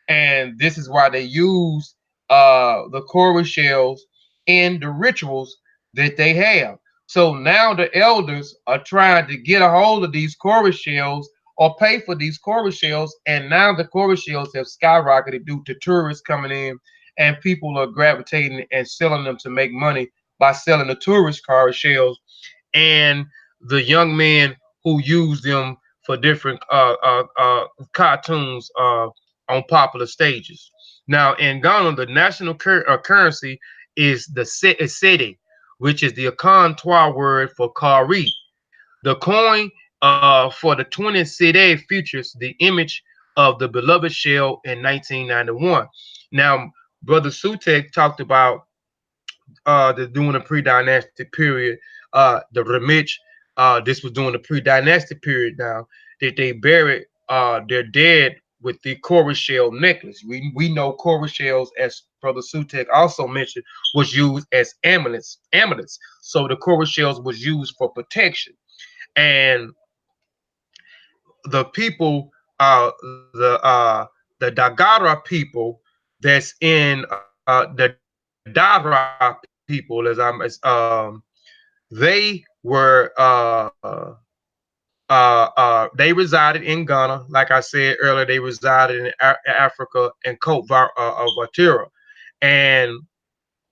and this is why they use the Cowrie shells in the rituals that they have. So now the elders are trying to get a hold of these Cowrie shells or pay for these Cowrie shells, and now the Cowrie shells have skyrocketed due to tourists coming in, and people are gravitating and selling them to make money by selling the tourist Cowrie shells, and the young men who use them for different cartoons on popular stages. Now in Ghana, the national currency is the cedi, which is the Akantois word for Cowrie. The coin for the 20 cedi features the image of the beloved shell in 1991. Now, Brother Sutek talked about during the pre-dynastic period, the Remich, this was during the pre-dynastic period now, that they buried their dead with the Cowrie shell necklace. We know Cowrie shells, as Brother Sutek also mentioned, was used as amulets. So the Cowrie shells was used for protection. And the people, the Dagara people that's in the Dara people, they were they resided in Ghana. Like I said earlier, they resided in Africa and Vatira. And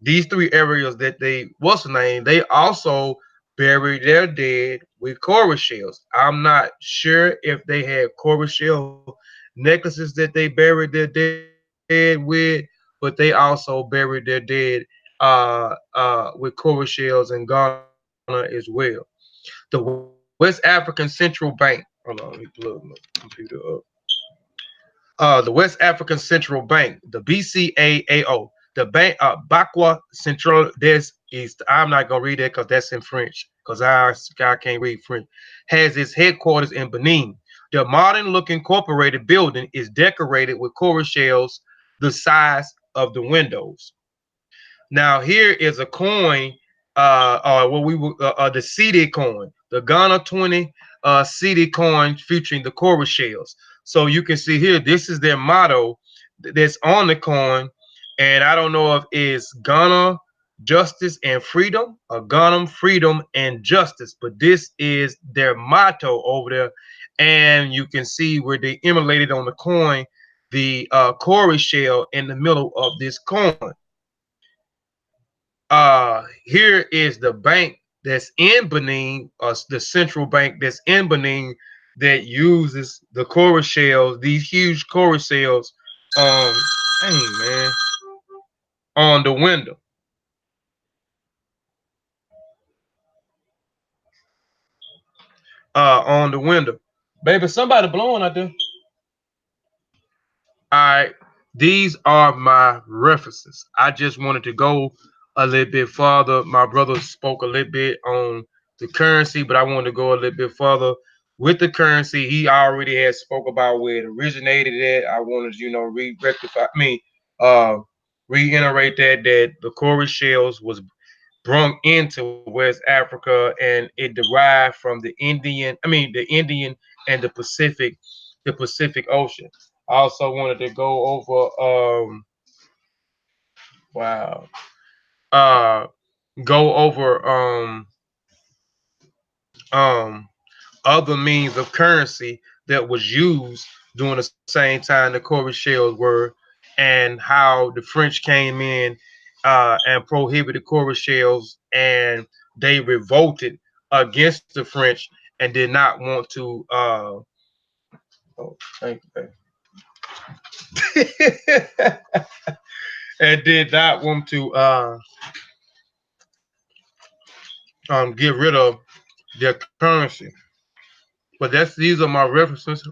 these three areas that they what's the name, they also buried their dead with Cowrie shells. I'm not sure if they had Cowrie shell necklaces that they buried their dead with, but they also buried their dead with Cowrie shells in Ghana as well. The West African Central Bank. Hold on, let me plug my computer up. The West African Central Bank, the BCAAO, the Bank Bakwa Central des East. I'm not gonna read that because that's in French, because I can't read French. Has its headquarters in Benin. The modern-looking corporated building is decorated with coral shells the size of the windows. Now here is a coin, or what we the CD coin, the Ghana 20 CD coin featuring the coral shells. So you can see here, this is their motto that's on the coin, and I don't know if it's Ghana justice and freedom or Ghana freedom and justice, but this is their motto over there, and you can see where they emulated on the coin the coral shell in the middle of this coin. Here is the bank that's in Benin, the central bank that's in Benin, that uses the coral shells, these huge coral shells, um, dang man, on the window, on the window. Baby, somebody blowing out there. All right, these are my references. I just wanted to go a little bit further. My brother spoke a little bit on the currency, but I wanted to go a little bit further with the currency. He already had spoke about where it originated at. I wanted to, re-rectify me, uh, reiterate that the Cowrie shells was brought into West Africa and it derived from the Indian and the Pacific Ocean. I also wanted to go over wow uh go over um other means of currency that was used during the same time the Cowrie shells were, and how the French came in and prohibited Cowrie shells, and they revolted against the French and did not want to oh, thank you, and did not want to get rid of their currency. But these are my references.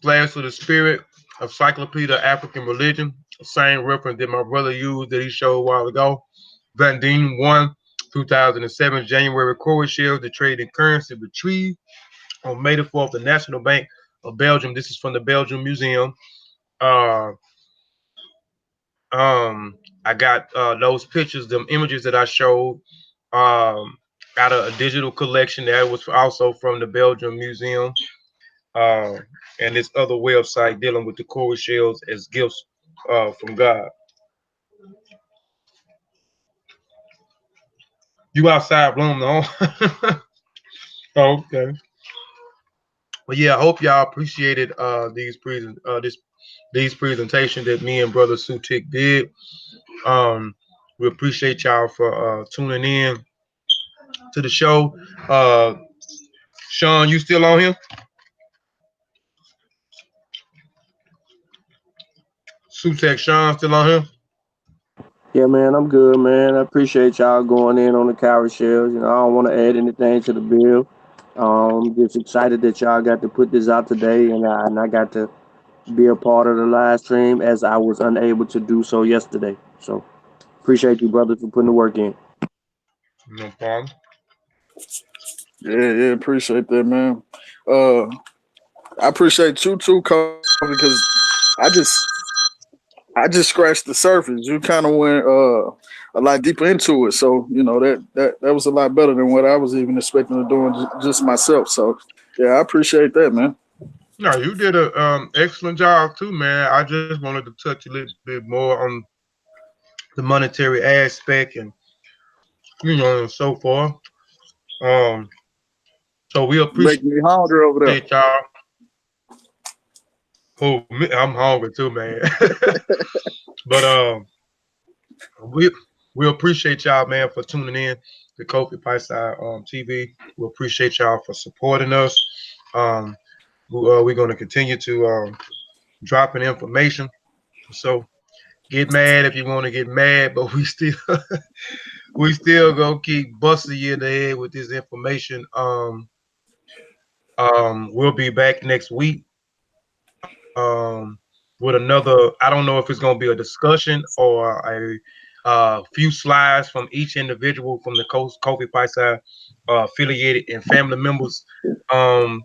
Flags for the Spirit, Encyclopedia of African Religion, the same reference that my brother used that he showed a while ago. Van Dien 1, 2007, January Cowrie shells, the trading currency retrieved on May the 4th, the National Bank of Belgium. This is from the Belgium Museum. Uh, I got those pictures, them images that I showed out of a digital collection that was also from the Belgium Museum, uh, and this other website dealing with the Cowrie shells as gifts from God. You outside blowing the horn? Oh, okay. But yeah, I hope y'all appreciated these presentations that me and Brother Sutik did. Um, we appreciate y'all for tuning in to the show. Uh, Sean, you still on here? Sutek Sean still on here? Yeah, man, I'm good, man. I appreciate y'all going in on the cowrie shells. I don't want to add anything to the bill. Just excited that y'all got to put this out today, and I got to be a part of the live stream as I was unable to do so yesterday. So appreciate you, brother, for putting the work in. No problem. Yeah, yeah, appreciate that, man. Uh, I appreciate you too, Kobe, because I just I just scratched the surface. You kind of went a lot deeper into it, so that was a lot better than what I was even expecting to do just myself. So yeah, I appreciate that, man. No, you did a excellent job too, man. I just wanted to touch a little bit more on the monetary aspect and and so forth. Um, so we Making appreciate me hungry over there. y'all. Oh, I'm hungry too, man. But we we appreciate y'all, man, for tuning in to Kofi Pie TV. We appreciate y'all for supporting us. Um, we're going to continue to dropping information. So Get mad if you want to get mad, but we still gonna keep busting you in the head with this information. We'll be back next week. With another. I don't know if it's gonna be a discussion or a few slides from each individual from the Kofi Paisa affiliated and family members. Um,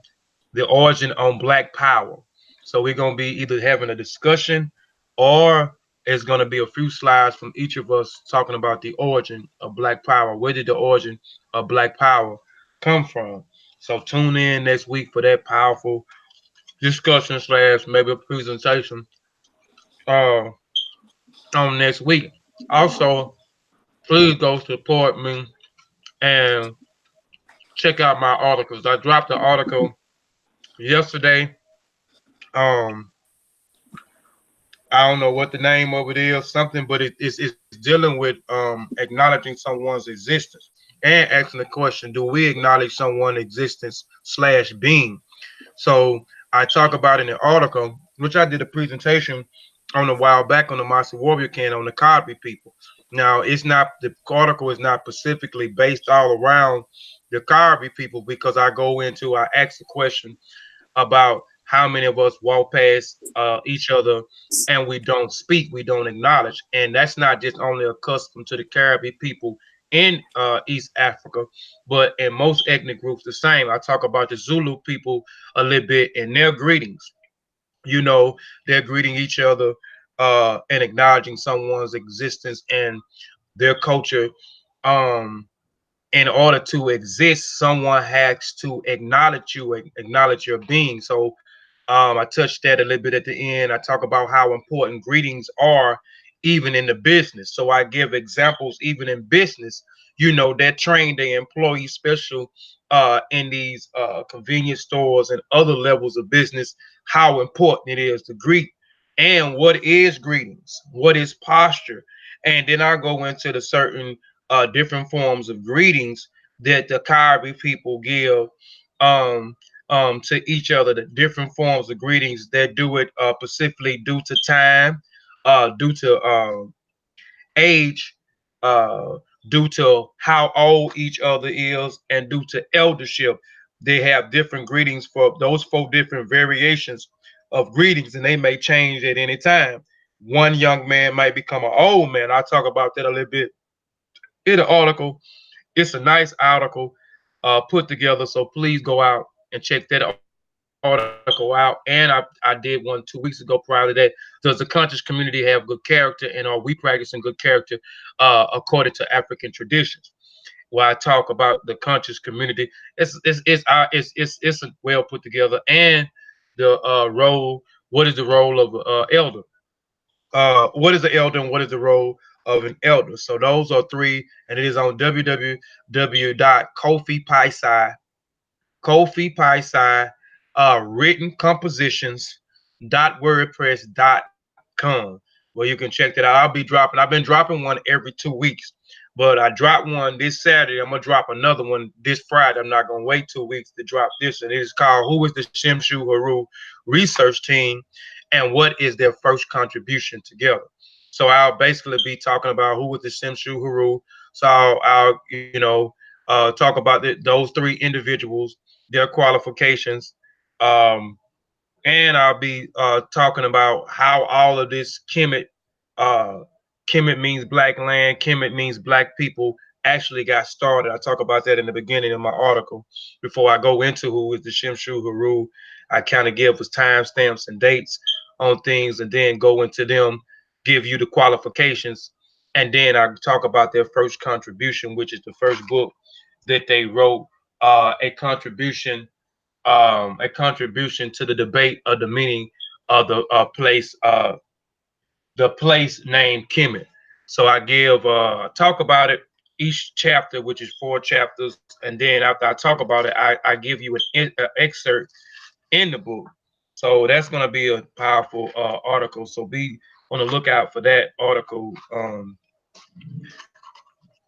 the origin on Black Power. So we're gonna be either having a discussion or it's gonna be a few slides from each of us talking about the origin of Black Power. Where did the origin of Black Power come from? So tune in next week for that powerful discussion slash maybe a presentation uh on next week. Also, please go support me and check out my articles. I dropped an article yesterday. Um, I don't know what the name of it is, something, but it's dealing with acknowledging someone's existence and asking the question: do we acknowledge someone's existence slash being? So I talk about in the article, which I did a presentation on a while back on the Master Warrior Can on the Cowrie people. Now it's not the article is not specifically based all around the Cowrie people because I ask the question about how many of us walk past each other and we don't speak, we don't acknowledge. And that's not just only accustomed to the Caribbean people in East Africa, but in most ethnic groups the same. I talk about the Zulu people a little bit in their greetings. You know, they're greeting each other and acknowledging someone's existence and their culture. Um, in order to exist, someone has to acknowledge you, acknowledge your being. So I touched that a little bit at the end. I talk about how important greetings are, even in the business. So I give examples, even in business. You know, that train their employees special in these convenience stores and other levels of business, how important it is to greet and what is greetings, what is posture. And then I go into the certain different forms of greetings that the Cowrie people give um, to each other, the different forms of greetings that do it specifically due to time, due to age, uh, due to how old each other is, and due to eldership. They have different greetings for those four different variations of greetings, and they may change at any time. One young man might become an old man. I'll talk about that a little bit in the article. It's a nice article put together, so please go out and check that article out. And I did one 2 weeks ago prior to that. Does the conscious community have good character, and are we practicing good character according to African traditions? Where I talk about the conscious community, it's well put together, and the role. What is the role of elder? What is the elder and what is the role of an elder? So those are three, and it is on www.kofi written compositions .wordpress.com, where you can check that out. I've been dropping one every 2 weeks, but I dropped one this Saturday. I'm gonna drop another one this Friday. I'm not gonna wait 2 weeks to drop this, and it is called "Who is the Shimshu Haru Research Team, and what is their first contribution together?" So I'll basically be talking about who was the Shimshu Haru. So I'll talk about those three individuals, their qualifications, um, and I'll be talking about how all of this uh, Kemet means black land, Kemet means black people, actually got started. I talk about that in the beginning of my article. Before I go into who is the Shimshu Haru, I kind of give us timestamps and dates on things, and then go into them, give you the qualifications, and then I talk about their first contribution, which is the first book that they wrote, a contribution to the debate of the meaning of the place named Kemet. So I give talk about it each chapter, which is 4 chapters, and then after I talk about it, I give you an excerpt in the book. So that's going to be a powerful article. So be on the lookout for that article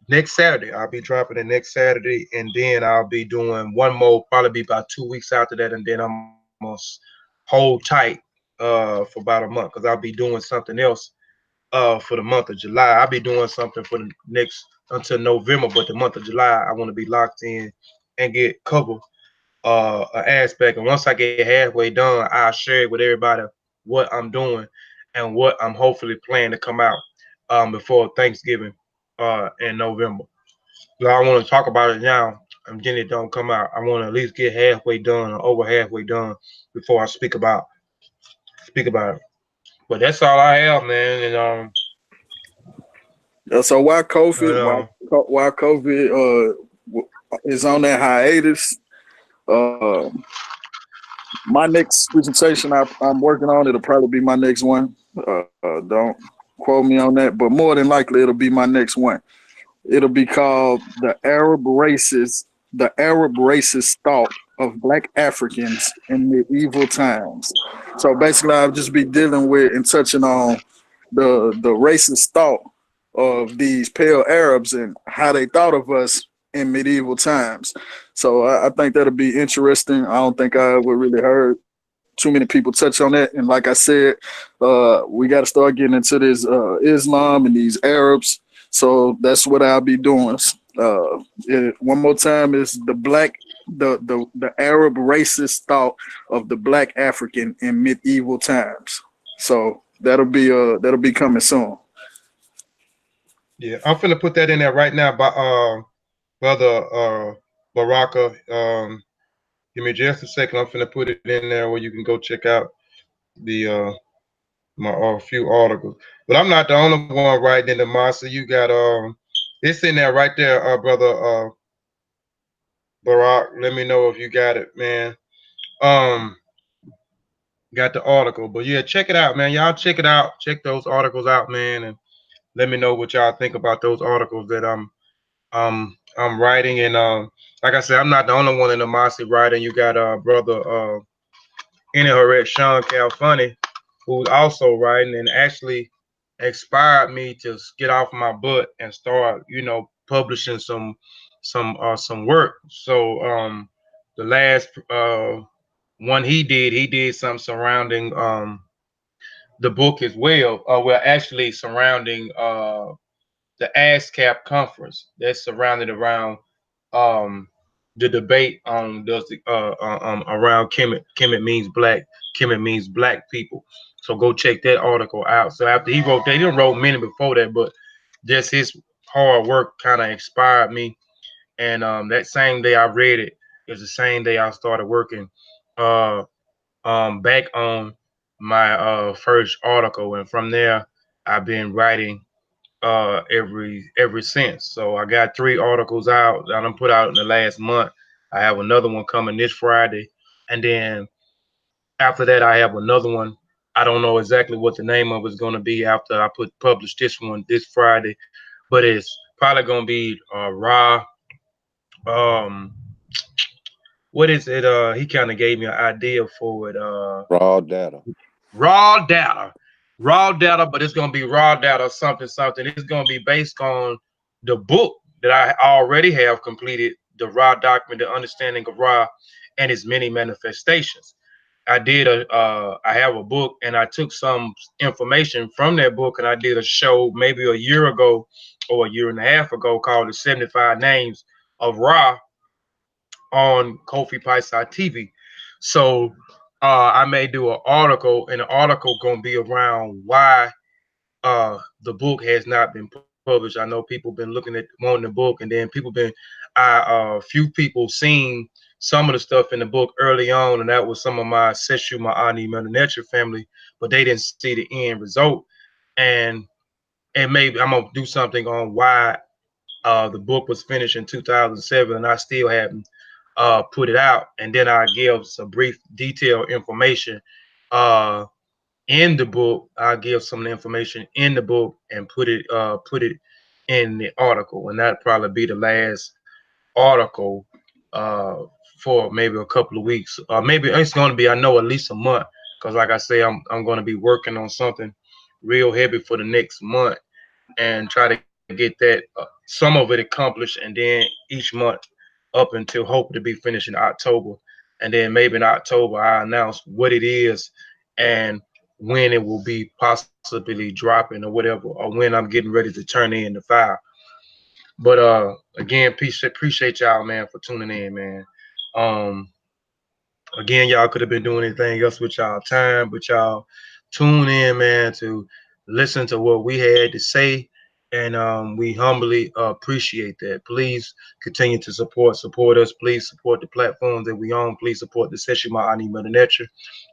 next Saturday. I'll be dropping it next Saturday, and then I'll be doing one more, probably be about 2 weeks after that, and then I'm gonna hold tight for about a month because I'll be doing something else for the month of July. I'll be doing something for the next until November, but the month of July I want to be locked in and get covered an aspect. And once I get halfway done, I'll share it with everybody what I'm doing and what I'm hopefully planning to come out before Thanksgiving in November. So I want to talk about it now. And then it don't come out. I want to at least get halfway done or over halfway done before I speak about it. But that's all I have, man. And So while you COVID, know, while COVID is on that hiatus, uh, my next presentation I'm working on, it'll probably be my next one. Don't quote me on that, but more than likely it'll be my next one. It'll be called the Arab racist thought of Black Africans in medieval times. So basically, I'll just be dealing with and touching on the racist thought of these pale Arabs and how they thought of us in medieval times. So I think that'll be interesting. I don't think I would really heard too many people touch on that. And like I said, we got to start getting into this Islam and these Arabs. So that's what I'll be doing. One more time is the Arab racist thought of the Black African in medieval times. So that'll be coming soon. yeah, I'm finna put that in there right now, by brother Baraka. Give me just a second. I'm finna put it in there where you can go check out the my few articles. But I'm not the only one writing in the Masa. You got it's in there right there, brother Barak. Let me know if you got it, man. Um, got the article. But yeah, check it out, man. Y'all check it out. Check those articles out, man, and let me know what y'all think about those articles that I'm writing. And like I said, I'm not the only one in the Masi writing. You got brother Inaharet Sean Calfunny, who's also writing and actually inspired me to get off my butt and start, publishing some work. So the last one he did something surrounding the book as well. Well, actually surrounding the ASCAP conference that's surrounded around um, the debate on does the around Kemet means black, Kemet means black people. So go check that article out. So after he wrote that, he didn't wrote many before that, but just his hard work kind of inspired me. And that same day I read it is the same day I started working uh, back on my first article, and from there I've been writing every since. So I got 3 articles out that I'm put out in the last month. I have another one coming this Friday, and then after that I have another one. I don't know exactly what the name of it's going to be after I publish this one this Friday, but it's probably going to be raw. Um, what is it? He kind of gave me an idea for it. Raw data. Raw data, raw data, but it's gonna be raw data something something. It's gonna be based on the book that I already have completed, the raw document, the understanding of raw and its many manifestations. I have a book, and I took some information from that book, and I did a show maybe a year ago or a year and a half ago called the 75 Names of Ra on Kofi Paisa TV. So I may do an article, and the article gonna be around why the book has not been published. I know people been looking at wanting the book, and then people been few people seen some of the stuff in the book early on, and that was some of my Seshu Ma'ani Melanetra family, but they didn't see the end result. And maybe I'm gonna do something on why the book was finished in 2007, and I still haven't put it out. And then I give some brief, detailed information uh, in the book. I give some information in the book and put it in the article, and that'd probably be the last article uh, for maybe a couple of weeks. Maybe it's going to be, I know, at least a month, because like I say, I'm going to be working on something real heavy for the next month and try to get that some of it accomplished, and then each month up until hope to be finished in October, and then maybe in October I announce what it is and when it will be possibly dropping or whatever, or when I'm getting ready to turn in the file. But again, appreciate y'all, man, for tuning in, man. Um, Again, y'all could have been doing anything else with y'all time, but y'all tune in, man, to listen to what we had to say, and we humbly appreciate that. Please continue to support us. Please support the platforms that we own. Please support the Seshima Ani Metanetra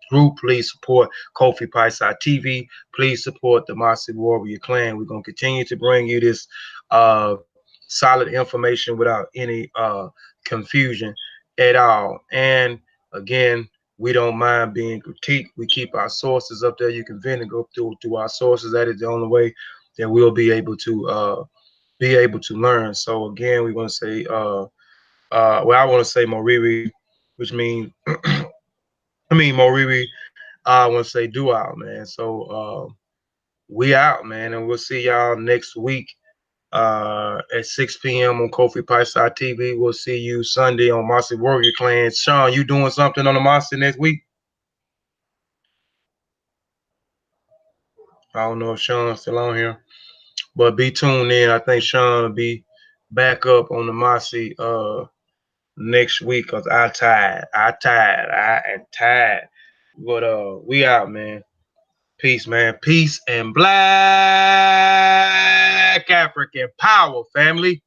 group. Please support Kofi Paisai TV. Please support the Mossy Warrior Clan. We're gonna continue to bring you this solid information without any confusion at all. And again, we don't mind being critiqued. We keep our sources up there. You can vent and go through our sources. That is the only way that we'll be able to learn. So again, we want to say well, I want to say Moriri, which means Moriri. I want to say do out, man. So we out, man, and we'll see y'all next week at 6 p.m. on Kofi Paisai TV. We'll see you Sunday on Mossy Warrior Clan. Sean, you doing something on the Mossy next week? I don't know if Sean's still on here, but be tuned in. I think Sean will be back up on the Mossy next week because I am tired. But we out, man. Peace, man. Peace and black African power, family.